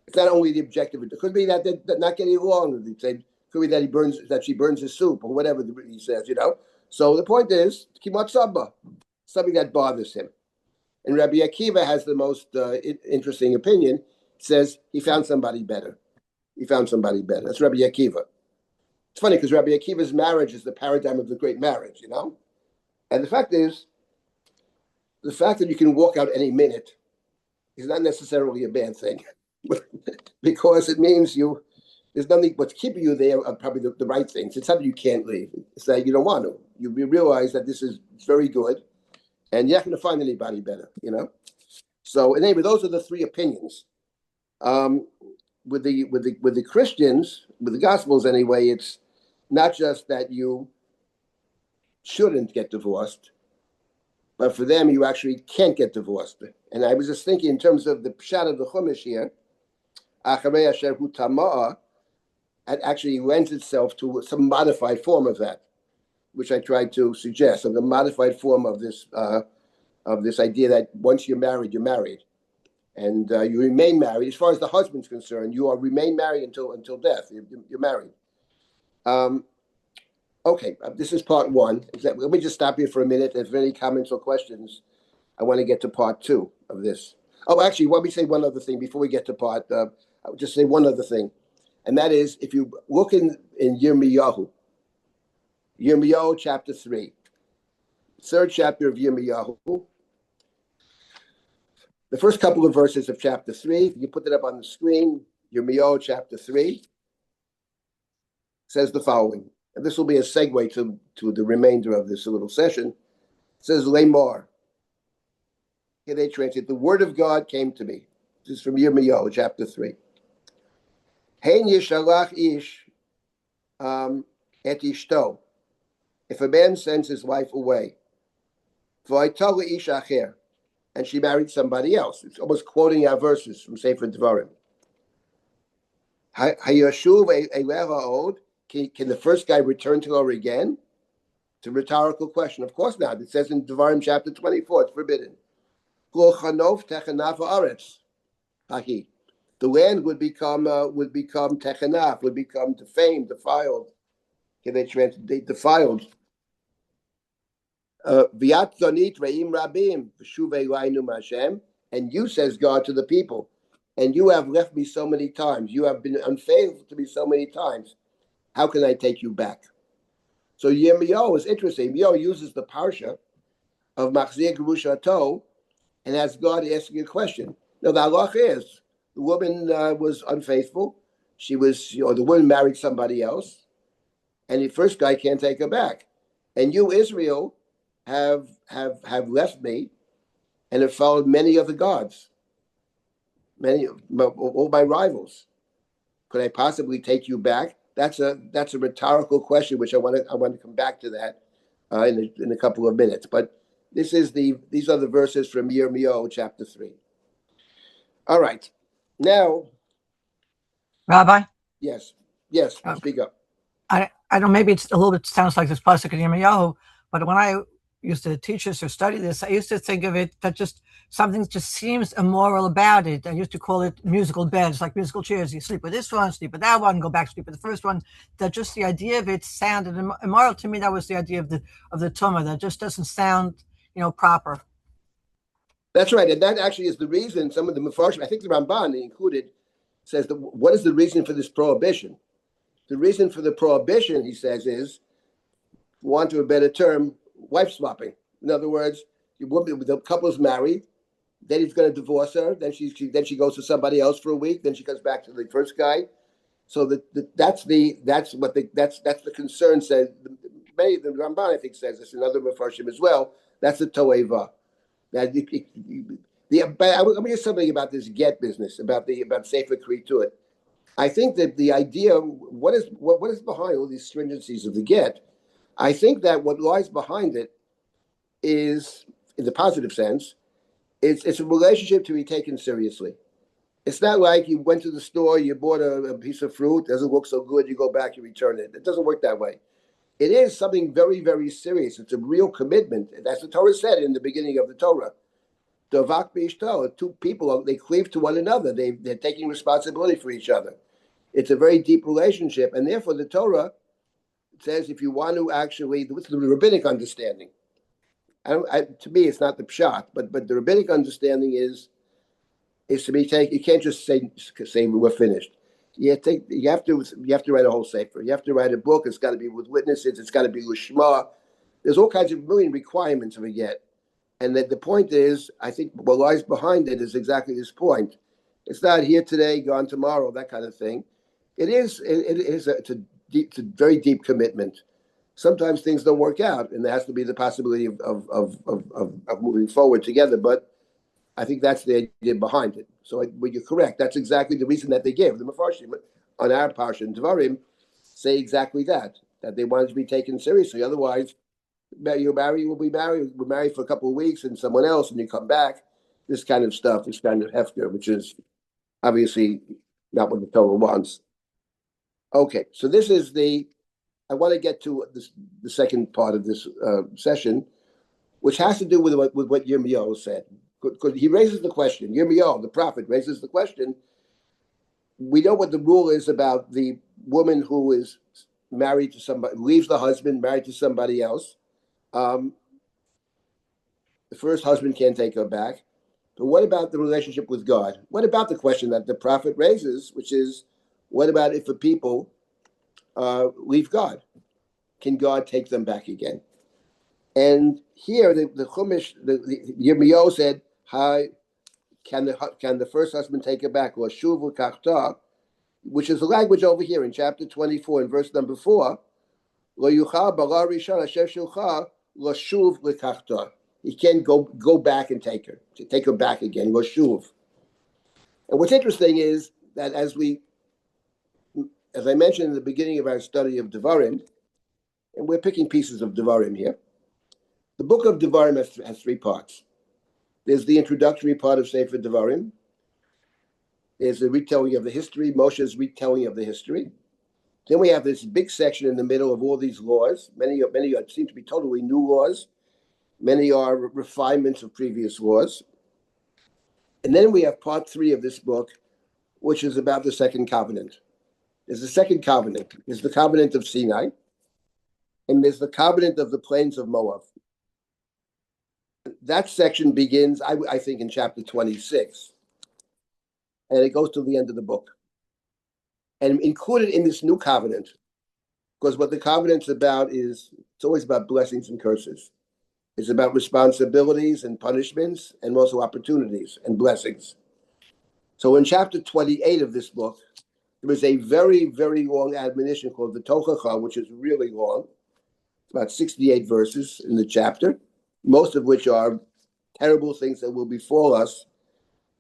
It's not only the objective. It could be that they're not getting along. It could be that she burns his soup or whatever he says, you know. So the point is, kimat sabba, something that bothers him. And Rabbi Akiva has the most interesting opinion. He says he found somebody better. That's Rabbi Akiva. It's funny because Rabbi Akiva's marriage is the paradigm of the great marriage, you know. And the fact that you can walk out any minute is not necessarily a bad thing, because it means there's nothing what's keeping you there are probably the right things. It's something you can't leave. It's that you don't want to. You realize that this is very good, and you're not going to find anybody better, you know. So anyway, those are the three opinions. With the Christians, with the Gospels anyway, it's not just that you shouldn't get divorced, but for them, you actually can't get divorced. And I was just thinking in terms of the pshat of the Chumash here, Acharei Asher Hu Tamar, it actually lends itself to some modified form of that, which I tried to suggest, of the modified form of this idea that once you're married, and you remain married. As far as the husband's concerned, you remain married until death. You're married. Okay, this is part one. Let me just stop here for a minute. If there are any comments or questions, I want to get to part two of this. Oh, actually, let me say one other thing before we get to part. I'll just say one other thing, and that is, if you look in Yirmiyahu chapter 3, third chapter of Yirmiyahu, the first couple of verses of chapter 3, you put it up on the screen, Yirmiyahu chapter 3, says the following. And this will be a segue to the remainder of this little session. It says, Lemar. Here they translate, the word of God came to me. This is from Yirmiyahu, chapter 3. Hein yishalach ish et ishto. If a man sends his wife away, v'ayta ish acher, and she married somebody else. It's almost quoting our verses from Sefer Devarim. Hayashuv elecha od, Can the first guy return to her again? It's a rhetorical question. Of course not. It says in Devarim chapter 24, it's forbidden. The land would become techanaf, would become defamed, defiled. They defiled. And you, says God to the people, and you have left me so many times. You have been unfaithful to me so many times. How can I take you back? So Yirmiyahu is interesting. Yirmiyahu uses the parsha of Machzir Gerushato and has God asking a question. Now the halach is the woman was unfaithful. She was, the woman married somebody else, and the first guy can't take her back. And you, Israel, have left me and have followed many other gods, all my rivals. Could I possibly take you back? That's a rhetorical question, which I want to come back to that in a couple of minutes. But these are the verses from Yirmiyahu chapter 3. All right, now, Rabbi? yes, speak up. I don't, maybe it's a little bit sounds like this pasuk in Yirmiyahu, but when I used to teach this or study this, I used to think of it that just something just seems immoral about it. I used to call it musical beds, like musical chairs. You sleep with this one, sleep with that one, go back, sleep with the first one. That just the idea of it sounded immoral to me. That was the idea of the tumah. That just doesn't sound, proper. That's right, and that actually is the reason some of the Mefarshim, I think the Ramban included, says that what is the reason for this prohibition? The reason for the prohibition, he says, is, for want of a better term, wife swapping. In other words, the couple's married, then he's going to divorce her, then she goes to somebody else for a week, then she comes back to the first guy. So that's the concern. Says the Ramban, I think, says this, and other Mefarshim as well. That's the toeva. Let me get something about this get business, about Sefer Kritut. I think that the idea, what is behind all these stringencies of the get, I think that what lies behind it is, in the positive sense, it's a relationship to be taken seriously. It's not like you went to the store, you bought a piece of fruit, doesn't look so good, you go back, you return it. It doesn't work that way. It is something very, very serious. It's a real commitment. As the Torah said in the beginning of the Torah. Dovak b'ishto, two people, they cleave to one another. They're taking responsibility for each other. It's a very deep relationship. And therefore, the Torah says if you want to actually, what's the rabbinic understanding? To me, it's not the pshat, but the rabbinic understanding is to be taken. You can't just say we're finished. You have to write a whole sefer. You have to write a book. It's got to be with witnesses. It's got to be lishma. There's all kinds of million requirements of a get. And the point is, I think what lies behind it is exactly this point. It's not here today, gone tomorrow, that kind of thing. It's a very deep commitment. Sometimes things don't work out, and there has to be the possibility of moving forward together. But I think that's the idea behind it. So you're correct. That's exactly the reason that they gave. The Mefarshim on our parsha and Devarim say exactly that they wanted to be taken seriously. Otherwise, we're married for a couple of weeks and someone else, and you come back. This kind of stuff, this kind of hefker, which is obviously not what the Torah wants. Okay, so this is I want to get to the second part of this session, which has to do with what Yirmiyahu said. Because he raises the question, Yirmiyahu, the prophet, raises the question. We know what the rule is about the woman who is married to somebody, leaves the husband, married to somebody else. The first husband can't take her back. But what about the relationship with God? What about the question that the prophet raises, which is, what about if a people leave God? Can God take them back again? And here, the Chumash, the Yirmiyahu said, "Hi, can the first husband take her back?" Or shuvu kachta, which is the language over here in chapter 24, in verse number 4. Lo yuchal bala rishon asher shulcha lo shuv lekachta. He can't go back and take her back again. Lo shuv. And what's interesting is that as I mentioned in the beginning of our study of Devarim, and we're picking pieces of Devarim here. The book of Devarim has three parts. There's the introductory part of Sefer Devarim. There's the retelling of the history, Moshe's retelling of the history. Then we have this big section in the middle of all these laws. Many seem to be totally new laws. Many are refinements of previous laws. And then we have part 3 of this book, which is about the second covenant. There's the second covenant. There's the covenant of Sinai, and there's the covenant of the plains of Moab. That section begins, I think, in chapter 26, and it goes to the end of the book. And included in this new covenant, because what the covenant's about is, it's always about blessings and curses. It's about responsibilities and punishments, and also opportunities and blessings. So in chapter 28 of this book, there is a very, very long admonition called the Tochacha, which is really long. It's about 68 verses in the chapter, most of which are terrible things that will befall us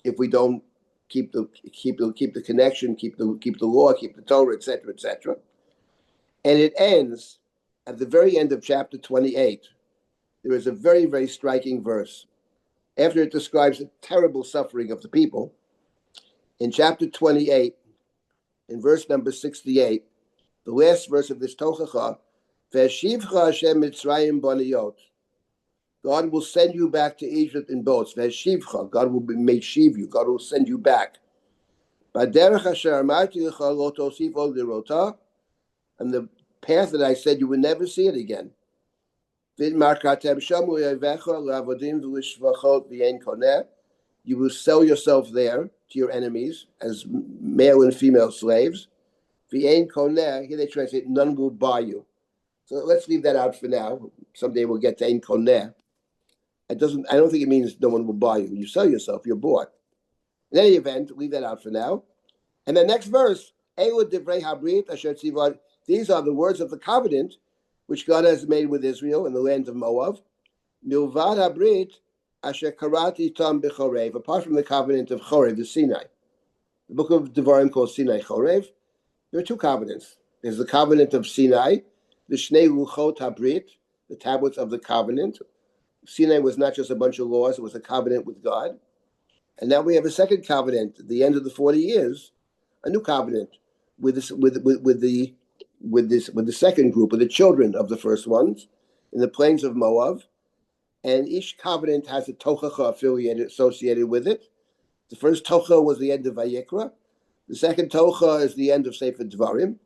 if we don't keep the connection, keep the law, keep the Torah, etc., etc. And it ends at the very end of chapter 28. There is a very, very striking verse. After it describes the terrible suffering of the people, in chapter 28, in verse number 68, the last verse of this Tochacha, V'eshivcha Hashem Mitzrayim baniyot. God will send you back to Egypt in boats. V'eshivcha, God will make shev you. God will send you back. B'derech asher amarti lecha lo tosif od lirota, and the path that I said you would never see it again. You will sell yourself there to your enemies as male and female slaves. Here they translate, none will buy you. So let's leave that out for now. Someday we'll get to ein koneh. I don't think it means no one will buy you. You sell yourself, you're bought. In any event, leave that out for now. And the next verse, these are the words of the covenant which God has made with Israel in the land of Moab. Milvad habrit asher karati tam b'chorev, apart from the covenant of Chorev, the Sinai. The book of Devarim called Sinai Chorev. There are 2 covenants. There's the covenant of Sinai, the Shnei Luchot habrit, the tablets of the covenant. Sinai was not just a bunch of laws; it was a covenant with God. And now we have a second covenant at the end of the 40 years, a new covenant with the second group, with the children of the first ones in the plains of Moab. And each covenant has a tochacha associated with it. The first tocha was the end of Vayikra. The second tocha is the end of Sefer Devarim.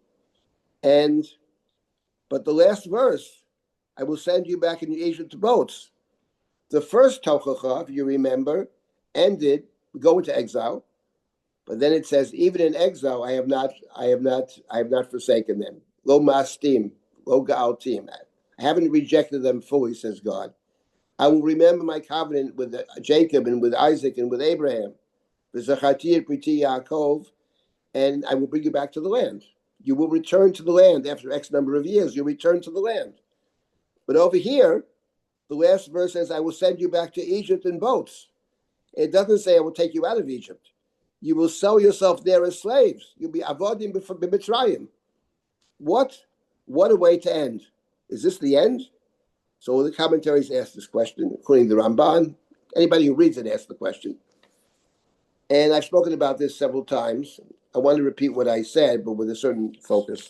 But the last verse, I will send you back in Egypt to boats. The first tochacha, if you remember, ended, we go into exile. But then it says, even in exile, I have not forsaken them. Lo mastim, lo ga'altim. I haven't rejected them fully, says God. I will remember my covenant with Jacob and with Isaac and with Abraham. V'zacharti priti Yaakov, and I will bring you back to the land. You will return to the land after X number of years. You return to the land. But over here, the last verse says, I will send you back to Egypt in boats. It doesn't say I will take you out of Egypt. You will sell yourself there as slaves. You'll be avodim b'Mitzrayim. What a way to end. Is this the end? So the commentaries ask this question, including the Ramban. Anybody who reads it asks the question. And I've spoken about this several times. I want to repeat what I said, but with a certain focus,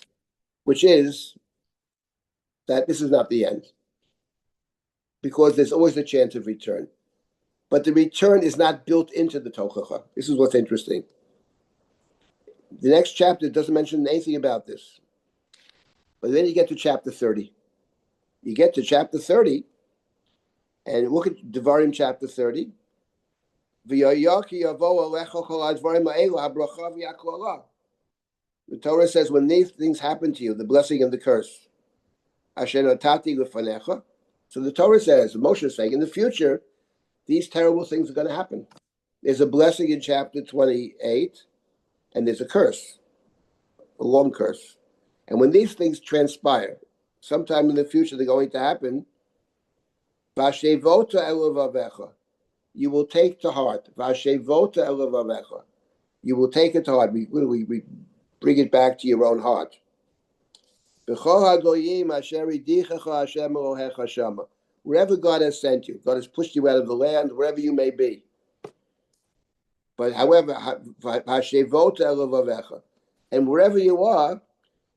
which is that this is not the end, because there's always a chance of return. But the return is not built into the Tochacha. This is what's interesting. The next chapter doesn't mention anything about this. But then you get to chapter 30. You get to chapter 30, and look at Devarim chapter 30. The Torah says, when these things happen to you, the blessing and the curse. So the Torah says, Moshe is saying, in the future, these terrible things are going to happen. There's a blessing in chapter 28, and there's a curse, a long curse. And when these things transpire, sometime in the future they're going to happen, you will take to heart. You will take it to heart. We bring it back to your own heart. Wherever God has sent you, God has pushed you out of the land, wherever you may be. But however, and wherever you are,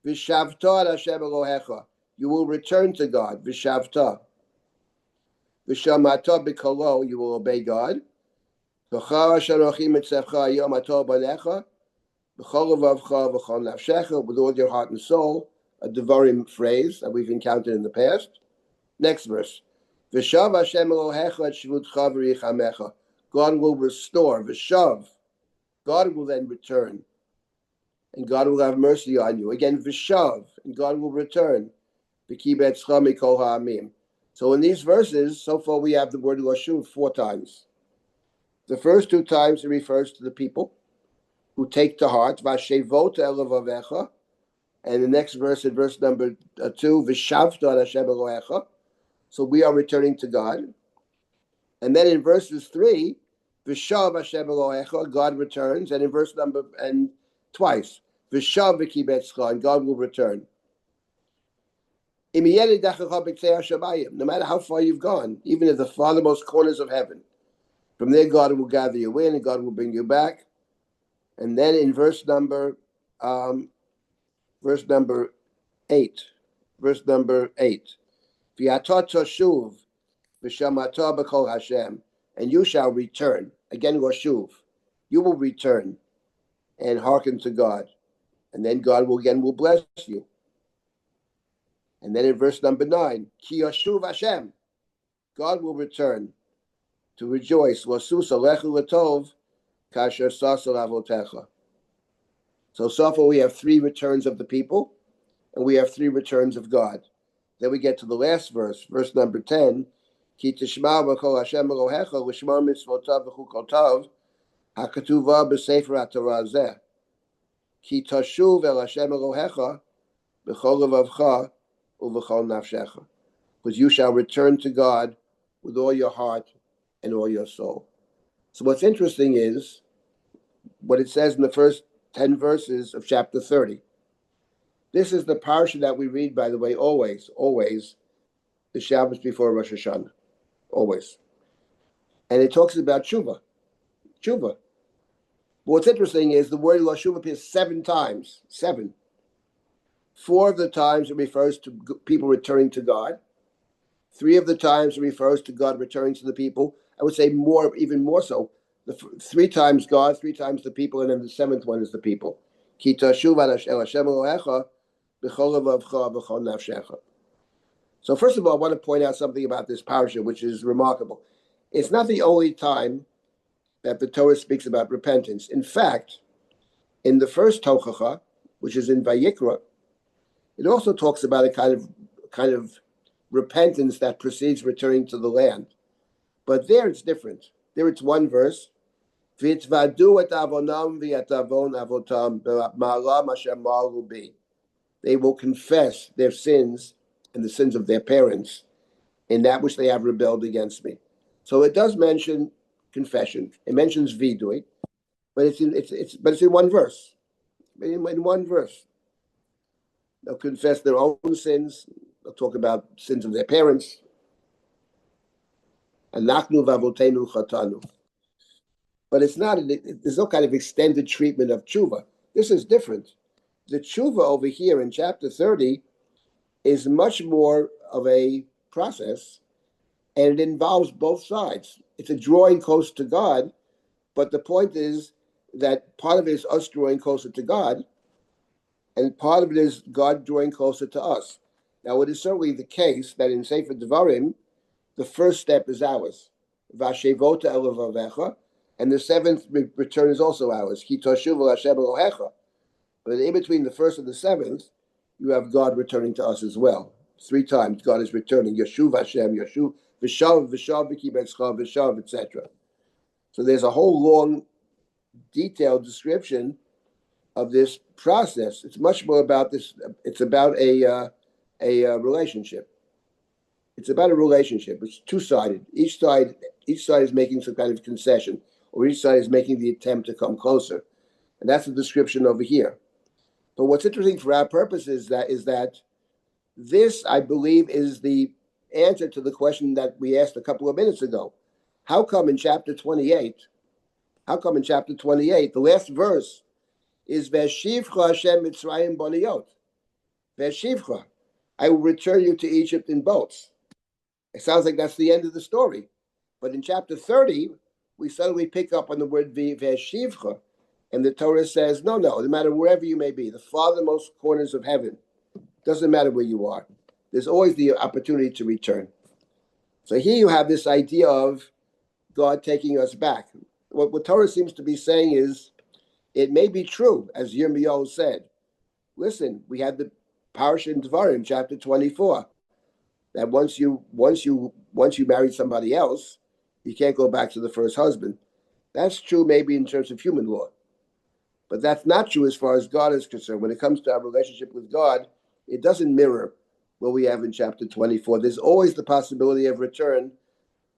V'shavta Hashem Elohecha. You will return to God. V'shavta. V'shamata b'kolo. You will obey God. V'char asher anochi mitzevcha hayom ato banecha. V'chol levavcha v'chol nafshecha. With all your heart and soul. A Devarim phrase that we've encountered in the past. Next verse. V'shav Hashem Elohecha et shvutcha v'richamecha. God will restore. V'shav. God will then return. And God will have mercy on you. Again, V'shav. And God will return. V'kibetzcha mikol ha'amim. So in these verses, so far we have the word Lashuv 4 times. The first 2 times it refers to the people who take to heart. V'ashevot elevavecha. And the next verse, in verse number 2, V'shavta Hashem Elohecha. So we are returning to God. And then in verses 3, V'shav Hashem Elohecha, God returns. And in verse number, and twice, V'shav v'kibetzcha, and God will return. No matter how far you've gone, even at the farthermost corners of heaven, from there God will gather you in and God will bring you back. And then in verse number 8, V'yata tashuv v'shamata b'kol Hashem, and you shall return. Again, Lashuv, you will return and hearken to God, and then God will bless you. And then in verse number 9, Ki yashuv Hashem, God will return to rejoice. Wasus alechu latov kasher sasal avotecha. So far we have 3 returns of the people, and we have 3 returns of God. Then we get to the last verse, verse number 10. Ki tishma v'kol Hashem Elohecha l'shmar mitzvotav v'chukotav hakatuva b'sefer haTorah zeh. Ki tashuv el Hashem Elohecha b'chol levavcha u'v'chol nafshecha. Because you shall return to God with all your heart and all your soul. So what's interesting is what it says in the first 10 verses of chapter 30. This is the parsha that we read, by the way, always, the Shabbos before Rosh Hashanah, always. And it talks about tshuva. But what's interesting is the word Lashuv appears 7 times, 7. 4 of the times it refers to people returning to God. 3 of the times it refers to God returning to the people. I would say more, even more so. 3 times God, 3 times the people, and then the 7th one is the people. Ki tashuv el Hashem Elohecha b'chol levavcha v'chol nafshecha. So first of all, I want to point out something about this parsha, which is remarkable. It's not the only time that the Torah speaks about repentance. In fact, in the first Tochacha, which is in Vayikra, it also talks about a kind of repentance that precedes returning to the land. But there it's different. There it's 1 verse. V'yitvadu et avonam v'yatavon avotam b'ma'alam asher ma'alu bi. They will confess their sins and the sins of their parents in that which they have rebelled against me. So it does mention confession. It mentions vidui, but it's in 1 verse. In 1 verse. They'll confess their own sins. They'll talk about sins of their parents. Anachnu v'avotenu chatanu. But it's not. There's no kind of extended treatment of tshuva. This is different. The tshuva over here in chapter 30 is much more of a process, and it involves both sides. It's a drawing close to God, but the point is that part of it is us drawing closer to God, and part of it is God drawing closer to us. Now, it is certainly the case that in Sefer Devarim, the first step is ours. Vashevota elavavecha, and the 7th return is also ours. Ki toshuv Hashem Elohecha. But in between the 1st and the 7th, you have God returning to us as well. 3 times God is returning. Yeshuv Hashem, Yeshuv, V'shav, V'shav, V'kibetzcha, V'shav, etc. So there's a whole long, detailed description of this process. It's much more about this. It's about a relationship. It's about a relationship. It's 2-sided. Each side is making some kind of concession, or each side is making the attempt to come closer. And that's the description over here. But what's interesting for our purposes is that this, I believe, is the answer to the question that we asked a couple of minutes ago. How come in chapter 28, the last verse is Veshivcha Hashem Mitzrayim Boniyot? Veshivcha, I will return you to Egypt in boats. It sounds like that's the end of the story. But in chapter 30, we suddenly pick up on the word Veshivcha, and the Torah says, no matter wherever you may be, the farthermost corners of heaven, doesn't matter where you are. There's always the opportunity to return. So here you have this idea of God taking us back. What Torah seems to be saying is, it may be true, as Yirmiyahu said. Listen, we had the parasha in Devarim, chapter 24, that once you marry somebody else, you can't go back to the first husband. That's true maybe in terms of human law. But that's not true as far as God is concerned. When it comes to our relationship with God, it doesn't mirror what we have in chapter 24. There's always the possibility of return,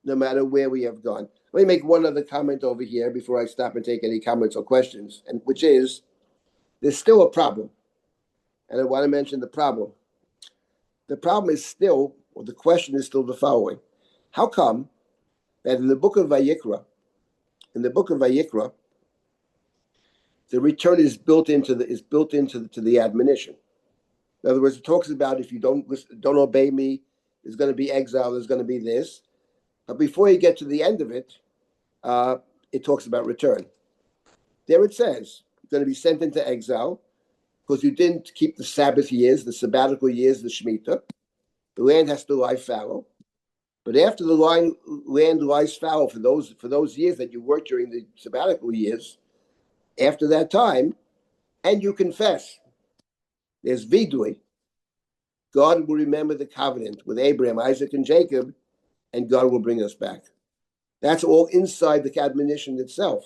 no matter where we have gone. Let me make one other comment over here before I stop and take any comments or questions, and which is, there's still a problem. And I want to mention the problem. The problem is still, or the question is still the following. How come that in the book of Vayikra, the return is built into the admonition? In other words, it talks about if you don't obey me, there's going to be exile, there's going to be this. But before you get to the end of it, it talks about return. There it says, you're going to be sent into exile because you didn't keep the Sabbath years, the sabbatical years, the Shemitah. The land has to lie fallow. But after the land lies fallow for those years that you worked during the sabbatical years, after that time, and you confess, there's vidui. God will remember the covenant with Abraham, Isaac, and Jacob, and God will bring us back. That's all inside the admonition itself.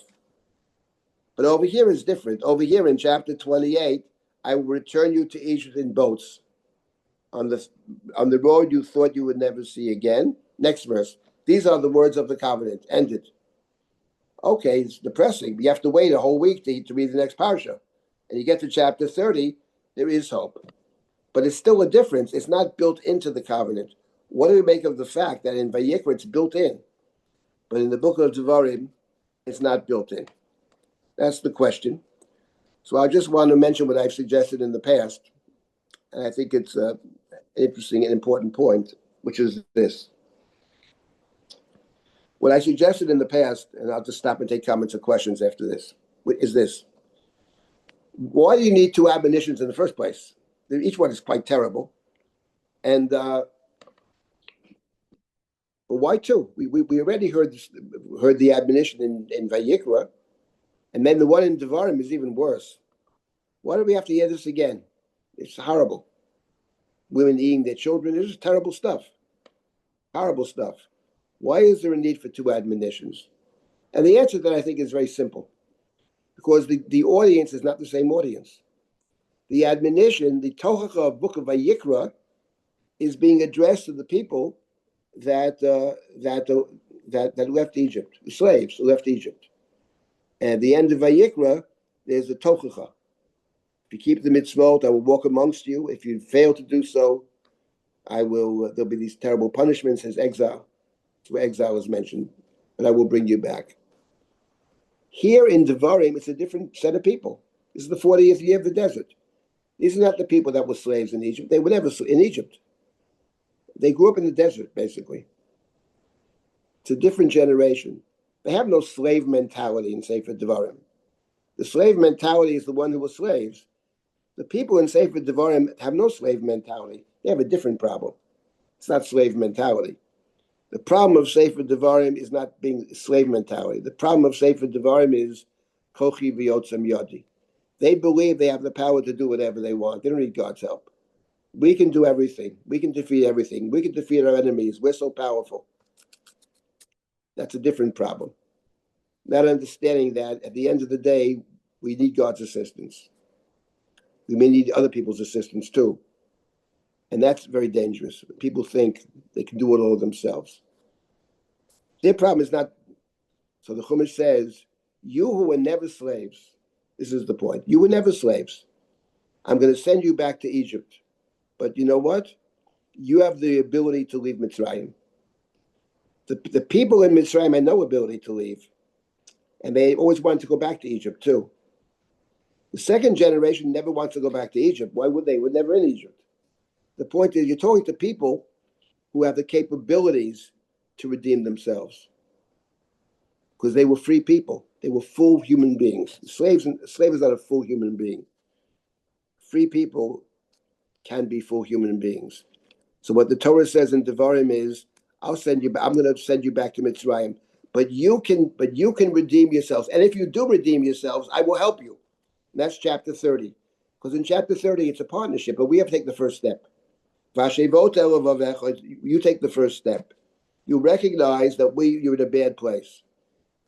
But over here is different. Over here in chapter 28, I will return you to Egypt in boats on the road you thought you would never see again. Next verse. These are the words of the covenant. Ended. Okay, it's depressing. You have to wait a whole week to read the next parsha. And you get to chapter 30, there is hope. But it's still a difference. It's not built into the covenant. What do we make of the fact that in Vayikra it's built in, but in the book of Devarim, it's not built in? That's the question. So I just want to mention what I've suggested in the past, and I think it's an interesting and important point, which is this. What I suggested in the past, and I'll just stop and take comments or questions after this, is this. Why do you need two admonitions in the first place? Each one is quite terrible. And but why two? We already heard the admonition in Vayikra, and then the one in Devarim is even worse. Why do we have to hear this again? It's horrible. Women eating their children, this is terrible stuff. Horrible stuff. Why is there a need for two admonitions? And the answer to that I think is very simple. Because the audience is not the same audience. The admonition, the Tochacha of Book of Vayikra, is being addressed to the people that left Egypt, the slaves who left Egypt. And at the end of Vayikra, there's the Tochacha. If you keep the mitzvot, I will walk amongst you. If you fail to do so, there'll be these terrible punishments as exile. That's where exile is mentioned. But I will bring you back. Here in Devarim, it's a different set of people. This is the 40th year of the desert. These are not the people that were slaves in Egypt. They were never in Egypt. They grew up in the desert, basically. It's a different generation. They have no slave mentality in Sefer Devarim. The slave mentality is the one who was slaves. The people in Sefer Devarim have no slave mentality. They have a different problem. It's not slave mentality. The problem of Sefer Devarim is not being slave mentality. The problem of Sefer Devarim is kochi v'yotzem yadi. They believe they have the power to do whatever they want. They don't need God's help. We can do everything. We can defeat everything. We can defeat our enemies. We're so powerful. That's a different problem. Not understanding that at the end of the day, we need God's assistance. We may need other people's assistance too. And that's very dangerous. People think they can do it all themselves. Their problem is not, so the Chumash says, you who were never slaves, this is the point, you were never slaves. I'm going to send you back to Egypt. But you know what? You have the ability to leave Mitzrayim. The people in Mitzrayim had no ability to leave. And they always wanted to go back to Egypt too. The second generation never wants to go back to Egypt. Why would they? We're never in Egypt. The point is, you're talking to people who have the capabilities to redeem themselves, because they were free people. They were full human beings. Slave is not a full human being. Free people can be full human beings. So what the Torah says in Devarim is, I'm going to send you back to Mitzrayim, but you can redeem yourselves. And if you do redeem yourselves, I will help you. And that's chapter 30. Because in chapter 30, it's a partnership, but we have to take the first step. You take the first step. You recognize that you're in a bad place.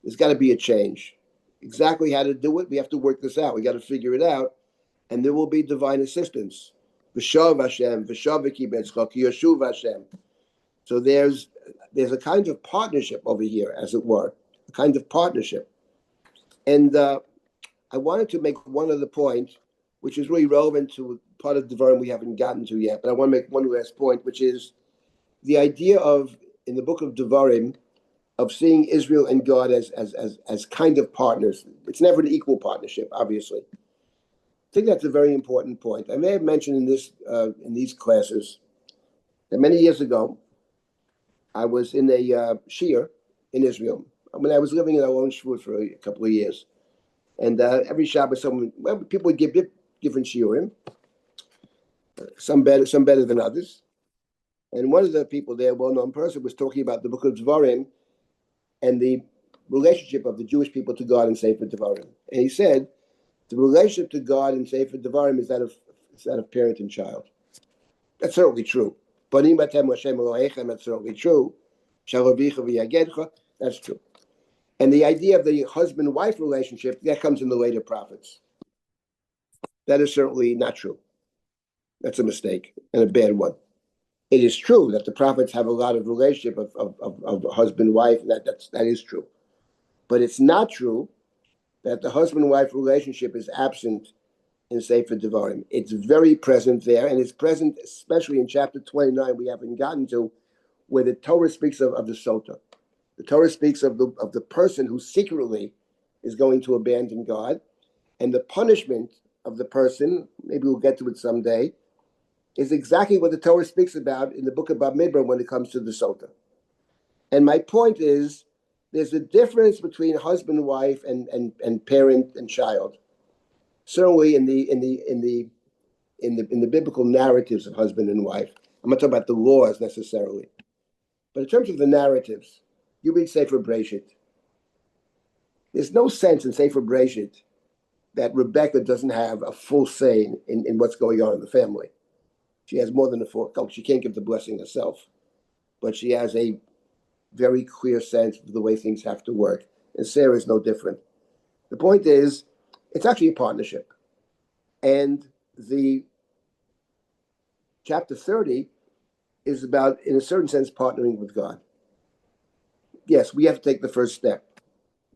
There's got to be a change. Exactly how to do it, we have to work this out. We got to figure it out, and there will be divine assistance. V'shav Hashem, v'shav v'kibetzcha, ki yashuv Hashem. So there's a kind of partnership over here, as it were, a kind of partnership. And I wanted to make one other point, which is really relevant to part of Devarim we haven't gotten to yet, but I want to make one last point, which is the idea of, in the book of Devarim, of seeing Israel and God as kind of partners. It's never an equal partnership, obviously. I think that's a very important point. I may have mentioned in these classes that many years ago, I was in a shiur in Israel. I mean, I was living in our own shul for a couple of years. And every Shabbos, people would give different shiurim, some better than others. And one of the people there, a well-known person, was talking about the book of Devarim and the relationship of the Jewish people to God in Sefer Devarim. And he said, the relationship to God in Sefer Devarim is that of parent and child. That's certainly true. That's certainly true. That's true. And the idea of the husband-wife relationship, that comes in the later prophets. That is certainly not true. That's a mistake and a bad one. It is true that the prophets have a lot of relationship of husband-wife, and that is true. But it's not true that the husband-wife relationship is absent in Sefer Devarim. It's very present there, and it's present especially in chapter 29 we haven't gotten to, where the Torah speaks of the sota. The Torah speaks of the person who secretly is going to abandon God, and the punishment of the person, maybe we'll get to it someday, is exactly what the Torah speaks about in the book of Bamidbar when it comes to the sota. And my point is, there's a difference between husband and wife and parent and child. Certainly in the biblical narratives of husband and wife. I'm not talking about the laws necessarily, but in terms of the narratives, you read Sefer Breshit. There's no sense in Sefer Breshit that Rebecca doesn't have a full say in what's going on in the family. She has more than a full. She can't give the blessing herself, but she has a very clear sense of the way things have to work. And Sarah is no different. The point is, it's actually a partnership. And the chapter 30 is about, in a certain sense, partnering with God. Yes, we have to take the first step,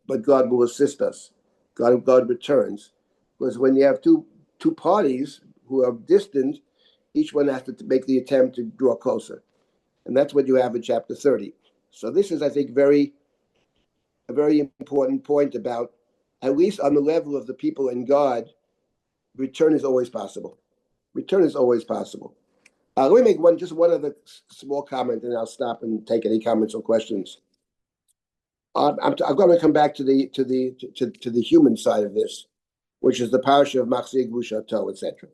but God will assist us. God returns. Because when you have two parties who are distant, each one has to make the attempt to draw closer. And that's what you have in chapter 30. So this is, I think, a very important point about, at least on the level of the people in God, return is always possible. Return is always possible. Let me make one other small comment, and I'll stop and take any comments or questions. I'm going to come back to the human side of this, which is the parasha of Machzir Gvushato, etc.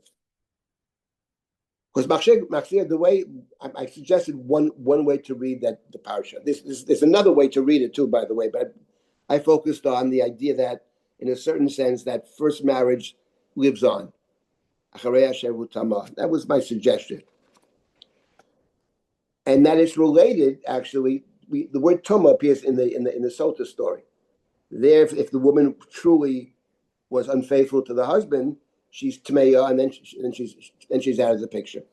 Because Machzir, the way I suggested one way to read the parasha. There's another way to read it too, by the way, but I focused on the idea that, in a certain sense, that first marriage lives on. That was my suggestion. And that it's related, actually, the word Tuma appears in the Sota story. There, if the woman truly was unfaithful to the husband, she's Tmeya, and then she's out of the picture.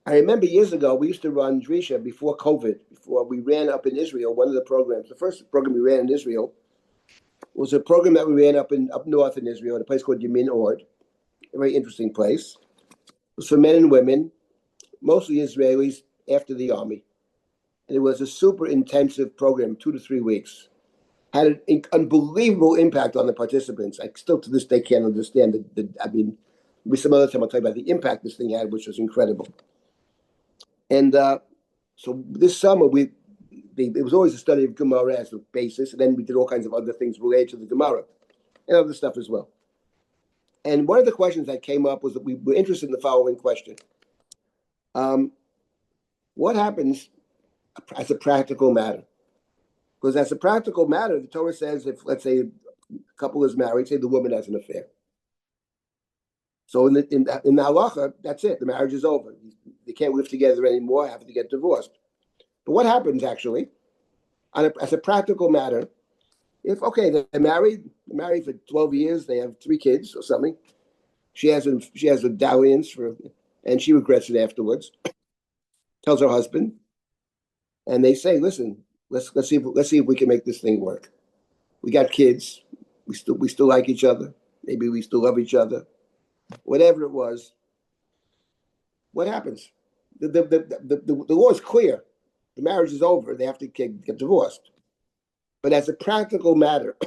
I remember years ago, we used to run Drisha before COVID, before we ran up in Israel, one of the programs, the first program we ran in Israel, was a program that we ran up north in Israel, in a place called Yamin Ord, a very interesting place. It was for men and women, mostly Israelis, after the army. And it was a super intensive program, 2 to 3 weeks. Had an unbelievable impact on the participants. I still to this day can't understand some other time I'll tell you about the impact this thing had, which was incredible. And so this summer it was always a study of Gemara as the basis, and then we did all kinds of other things related to the Gemara and other stuff as well. And one of the questions that came up was that we were interested in the following question. What happens as a practical matter? Because as a practical matter, the Torah says if, let's say, a couple is married, say the woman has an affair. So in the halacha, that's it. The marriage is over. They can't live together anymore, have to get divorced. But what happens actually, as a practical matter, if, okay, they're married for 12 years, they have 3 kids or something. She has a dalliance and she regrets it afterwards. Tells her husband, and they say, "Listen, let's see if we can make this thing work. We got kids. We still like each other. Maybe we still love each other. Whatever it was. What happens? The law is clear. The marriage is over. They have to get divorced. But as a practical matter,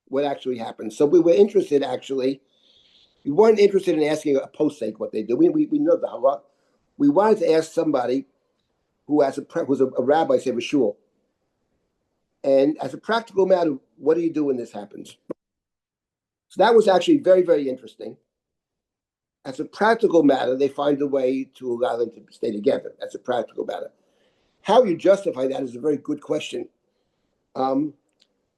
what actually happens? So we were interested, actually. We weren't interested in asking a posek what they do. We know the halakha. We wanted to ask somebody who was a rabbi, say, of a shul. And as a practical matter, what do you do when this happens? So that was actually very, very interesting. As a practical matter, they find a way to allow them to stay together. That's a practical matter. How you justify that is a very good question. But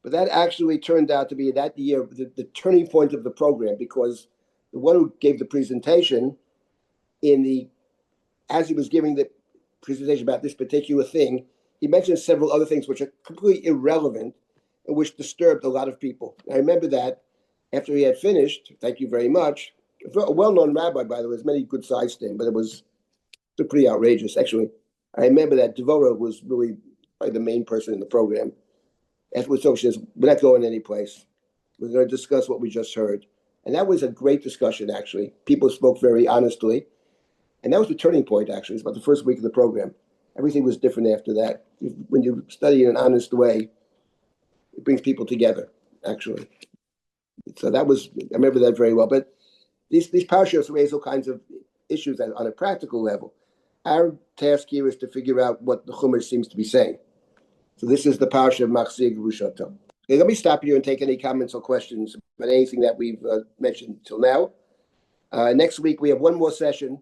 that actually turned out to be that year the turning point of the program, because the one who gave the presentation as he was giving the presentation about this particular thing, he mentioned several other things which are completely irrelevant and which disturbed a lot of people. I remember that after he had finished, thank you very much, a well-known rabbi, by the way, there's many good sides to him, but it was pretty outrageous. Actually, I remember that Devorah was really probably the main person in the program. Afterwards, so she says, we're not going any place. We're going to discuss what we just heard. And that was a great discussion, actually. People spoke very honestly. And that was the turning point, actually. It's about the first week of the program. Everything was different after that. When you study in an honest way, it brings people together, actually. So I remember that very well. But these parashas raise all kinds of issues on a practical level. Our task here is to figure out what the Chumash seems to be saying. So this is the parasha of Machzir Gerushato. Okay, let me stop here and take any comments or questions about anything that we've mentioned till now. Next week, we have one more session.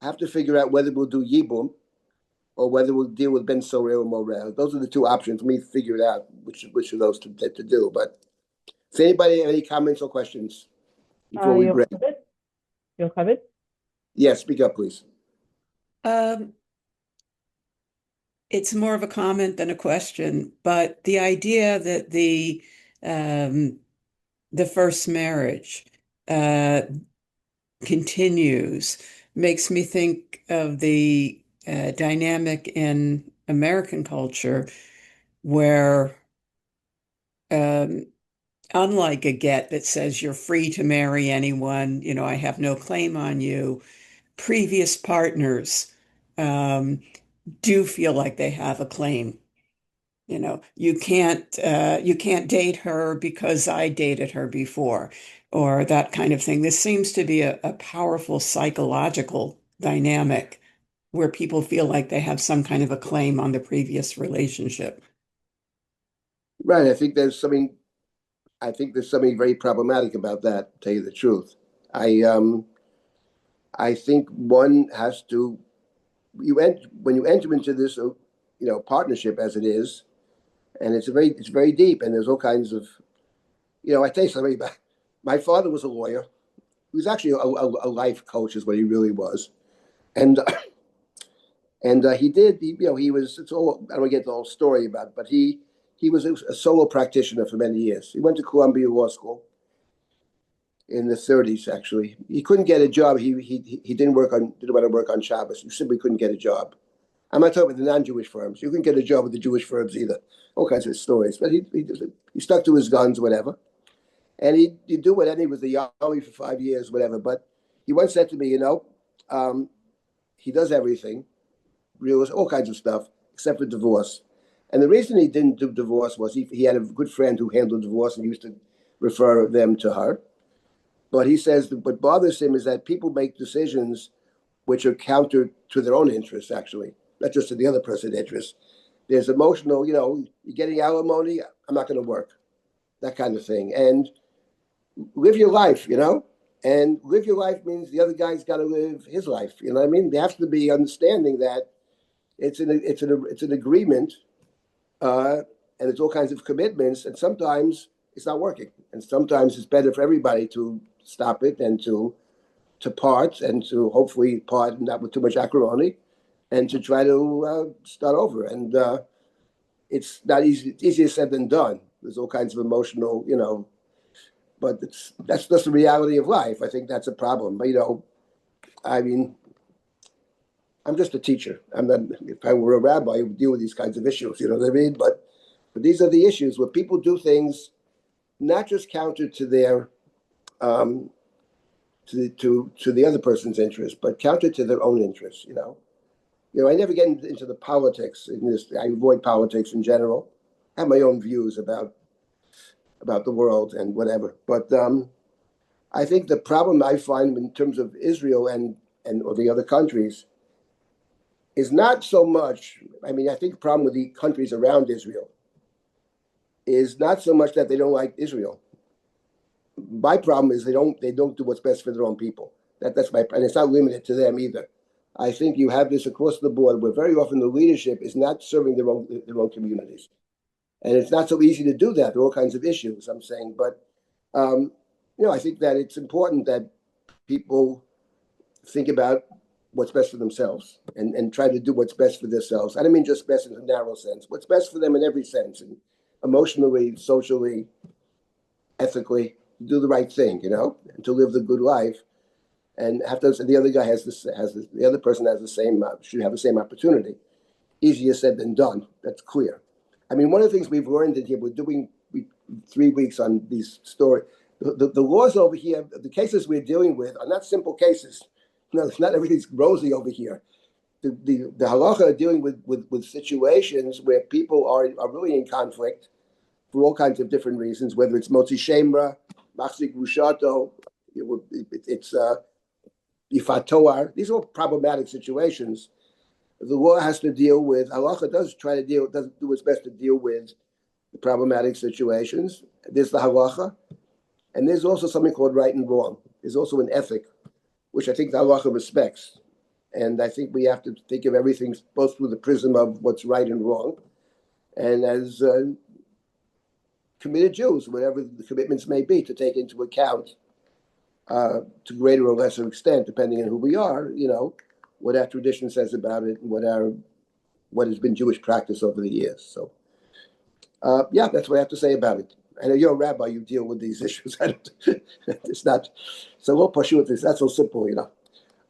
I have to figure out whether we'll do Yibum or whether we'll deal with Ben Sorel or Morel. Those are the 2 options. Let me figure it out which of those to do. But if anybody have any comments or questions before we break? Yocheved? Yes, speak up, please. It's more of a comment than a question, but the idea that the first marriage continues makes me think of the dynamic in American culture where, unlike a get that says you're free to marry anyone, I have no claim on you, previous partners do feel like they have a claim. You can't date her because I dated her before, or that kind of thing. This seems to be a powerful psychological dynamic where people feel like they have some kind of a claim on the previous relationship. Right. I think there's something very problematic about that, to tell you the truth. I think one has to, when you enter into this partnership as it is, and it's very deep, and there's all kinds of, I tell you something about, my father was a lawyer. He was actually a life coach is what he really was. And he was, it's all, I don't get the whole story about it, but he was a solo practitioner for many years. He went to Columbia Law School in the 30s, actually. He couldn't get a job. He didn't want to work on Shabbos. He simply couldn't get a job. I'm not talking about the non-Jewish firms. You couldn't get a job with the Jewish firms either. All kinds of stories. But he stuck to his guns, whatever. And he'd do whatever. He was the Army for 5 years, whatever. But he once said to me, he does everything, all kinds of stuff, except for divorce. And the reason he didn't do divorce was he had a good friend who handled divorce, and he used to refer them to her. But he says that what bothers him is that people make decisions which are counter to their own interests, actually, not just to the other person's interests. There's emotional, you're getting alimony, I'm not going to work, that kind of thing. And live your life, and live your life means the other guy's got to live his life. You know what I mean? There has to be understanding that it's an agreement, and it's all kinds of commitments, and sometimes it's not working, and sometimes it's better for everybody to stop it and to part, and to hopefully part not with too much acrimony, and to try to start over. And it's not easy. It's easier said than done. There's all kinds of emotional, but that's just the reality of life. I think that's a problem. But I mean, I'm just a teacher. I'm not. If I were a rabbi, I would deal with these kinds of issues. You know what I mean? But these are the issues where people do things not just counter to their to the other person's interest, but counter to their own interests. I never get into the politics in this. I avoid politics in general. I have my own views about the world and whatever. But I think the problem I find in terms of Israel and or the other countries is not so much. I mean, I think the problem with the countries around Israel is not so much that they don't like Israel. My problem is they don't do what's best for their own people. That's my, and it's not limited to them either. I think you have this across the board where very often the leadership is not serving their own communities, and it's not so easy to do that. There are all kinds of issues. I'm saying, but I think that it's important that people think about what's best for themselves and try to do what's best for themselves. I don't mean just best in a narrow sense. What's best for them in every sense, and emotionally, socially, ethically, do the right thing, and to live the good life. And have to, the other guy the other person has the same, should have the same opportunity. Easier said than done. That's clear. I mean, one of the things we've learned in here, we're doing 3 weeks on these stories. The laws over here, the cases we're dealing with are not simple cases. It's not everything's rosy over here. The halacha are dealing with situations where people are really in conflict for all kinds of different reasons, whether it's motzi shemra, machzik rushato, it's ifatoar. These are all problematic situations. The law has to deal with, halacha does do its best to deal with the problematic situations. There's the halacha, and there's also something called right and wrong. There's also an ethic, which I think the halacha respects. And I think we have to think of everything both through the prism of what's right and wrong. And as committed Jews, whatever the commitments may be, to take into account to greater or lesser extent, depending on who we are, what our tradition says about it and what has been Jewish practice over the years. So, that's what I have to say about it. I know you're a rabbi, you deal with these issues. It's not so low pashut. It's not so simple,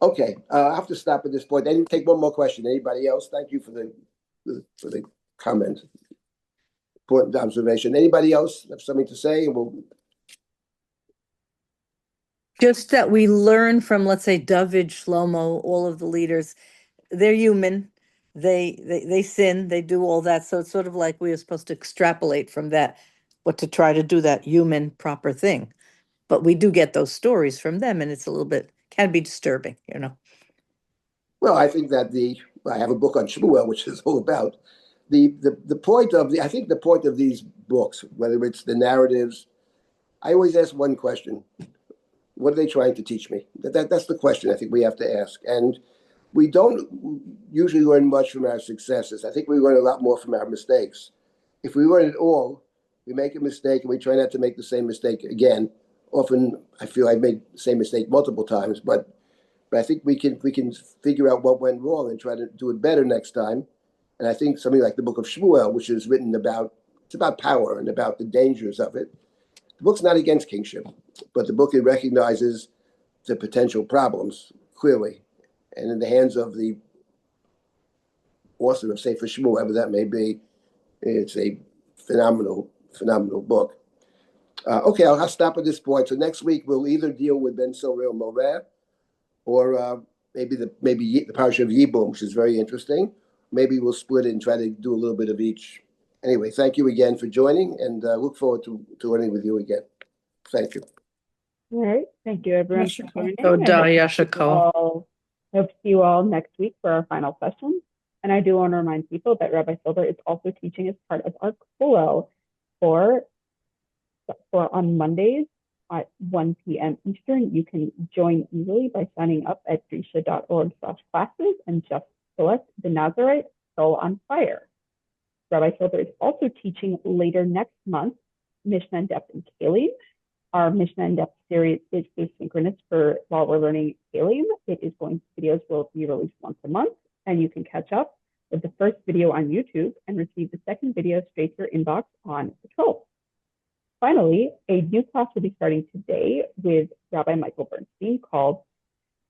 Okay, I have to stop at this point. I take one more question. Anybody else? Thank you for the comment. Important observation. Anybody else have something to say? Just that we learn from, let's say, David, Shlomo, all of the leaders. They're human. They sin. They do all that. So it's sort of like we are supposed to extrapolate from that, but to try to do that human proper thing. But we do get those stories from them, and it's a little bit can be disturbing, Well, I think that I have a book on Shmuel, which is all about the point of I think the point of these books, whether it's the narratives, I always ask one question: what are they trying to teach me? That's the question I think we have to ask. And we don't usually learn much from our successes. I think we learn a lot more from our mistakes. If we learn it all, we make a mistake and we try not to make the same mistake again. Often, I feel I've made the same mistake multiple times, but I think we can figure out what went wrong and try to do it better next time. And I think something like the book of Shmuel, which is written it's about power and about the dangers of it. The book's not against kingship, but the book, it recognizes the potential problems clearly. And in the hands of the author of Sefer Shmuel, whoever that may be, it's a phenomenal book. Okay, I'll stop at this point. So next week we'll either deal with Ben Sorel Moreh, or maybe the parasha of Yibum, which is very interesting. Maybe we'll split it and try to do a little bit of each. Anyway, thank you again for joining, and look forward to learning with you again. Thank you. All right. Thank you, everyone, for joining. Toda, I Yashiko. hope to see you all next week for our final session. And I do want to remind people that Rabbi Silber is also teaching as part of our kollel for on Mondays at 1 p.m. Eastern. You can join easily by signing up at drisha.org/classes and just select the Nazarite Soul on Fire. Rabbi Silber is also teaching later next month Mishnah in Depth and Kalim. Our Mishnah in Depth series is asynchronous for while we're learning Kalim. Videos will be released once a month, and you can catch up with the first video on YouTube and receive the second video straight to your inbox on the 12th. Finally, a new class will be starting today with Rabbi Michael Bernstein called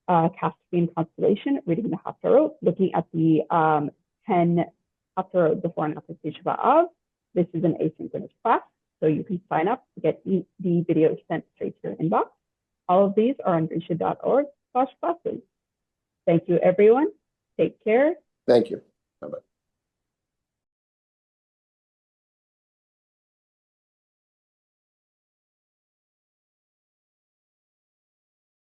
Caspian Constellation, reading the Haftarot, looking at the 10 Haftarot before and after Tisha B'Av. This is an asynchronous class, so you can sign up to get the videos sent straight to your inbox. All of these are on drisha.org/classes. Thank you, everyone. Take care. Thank you. Bye-bye.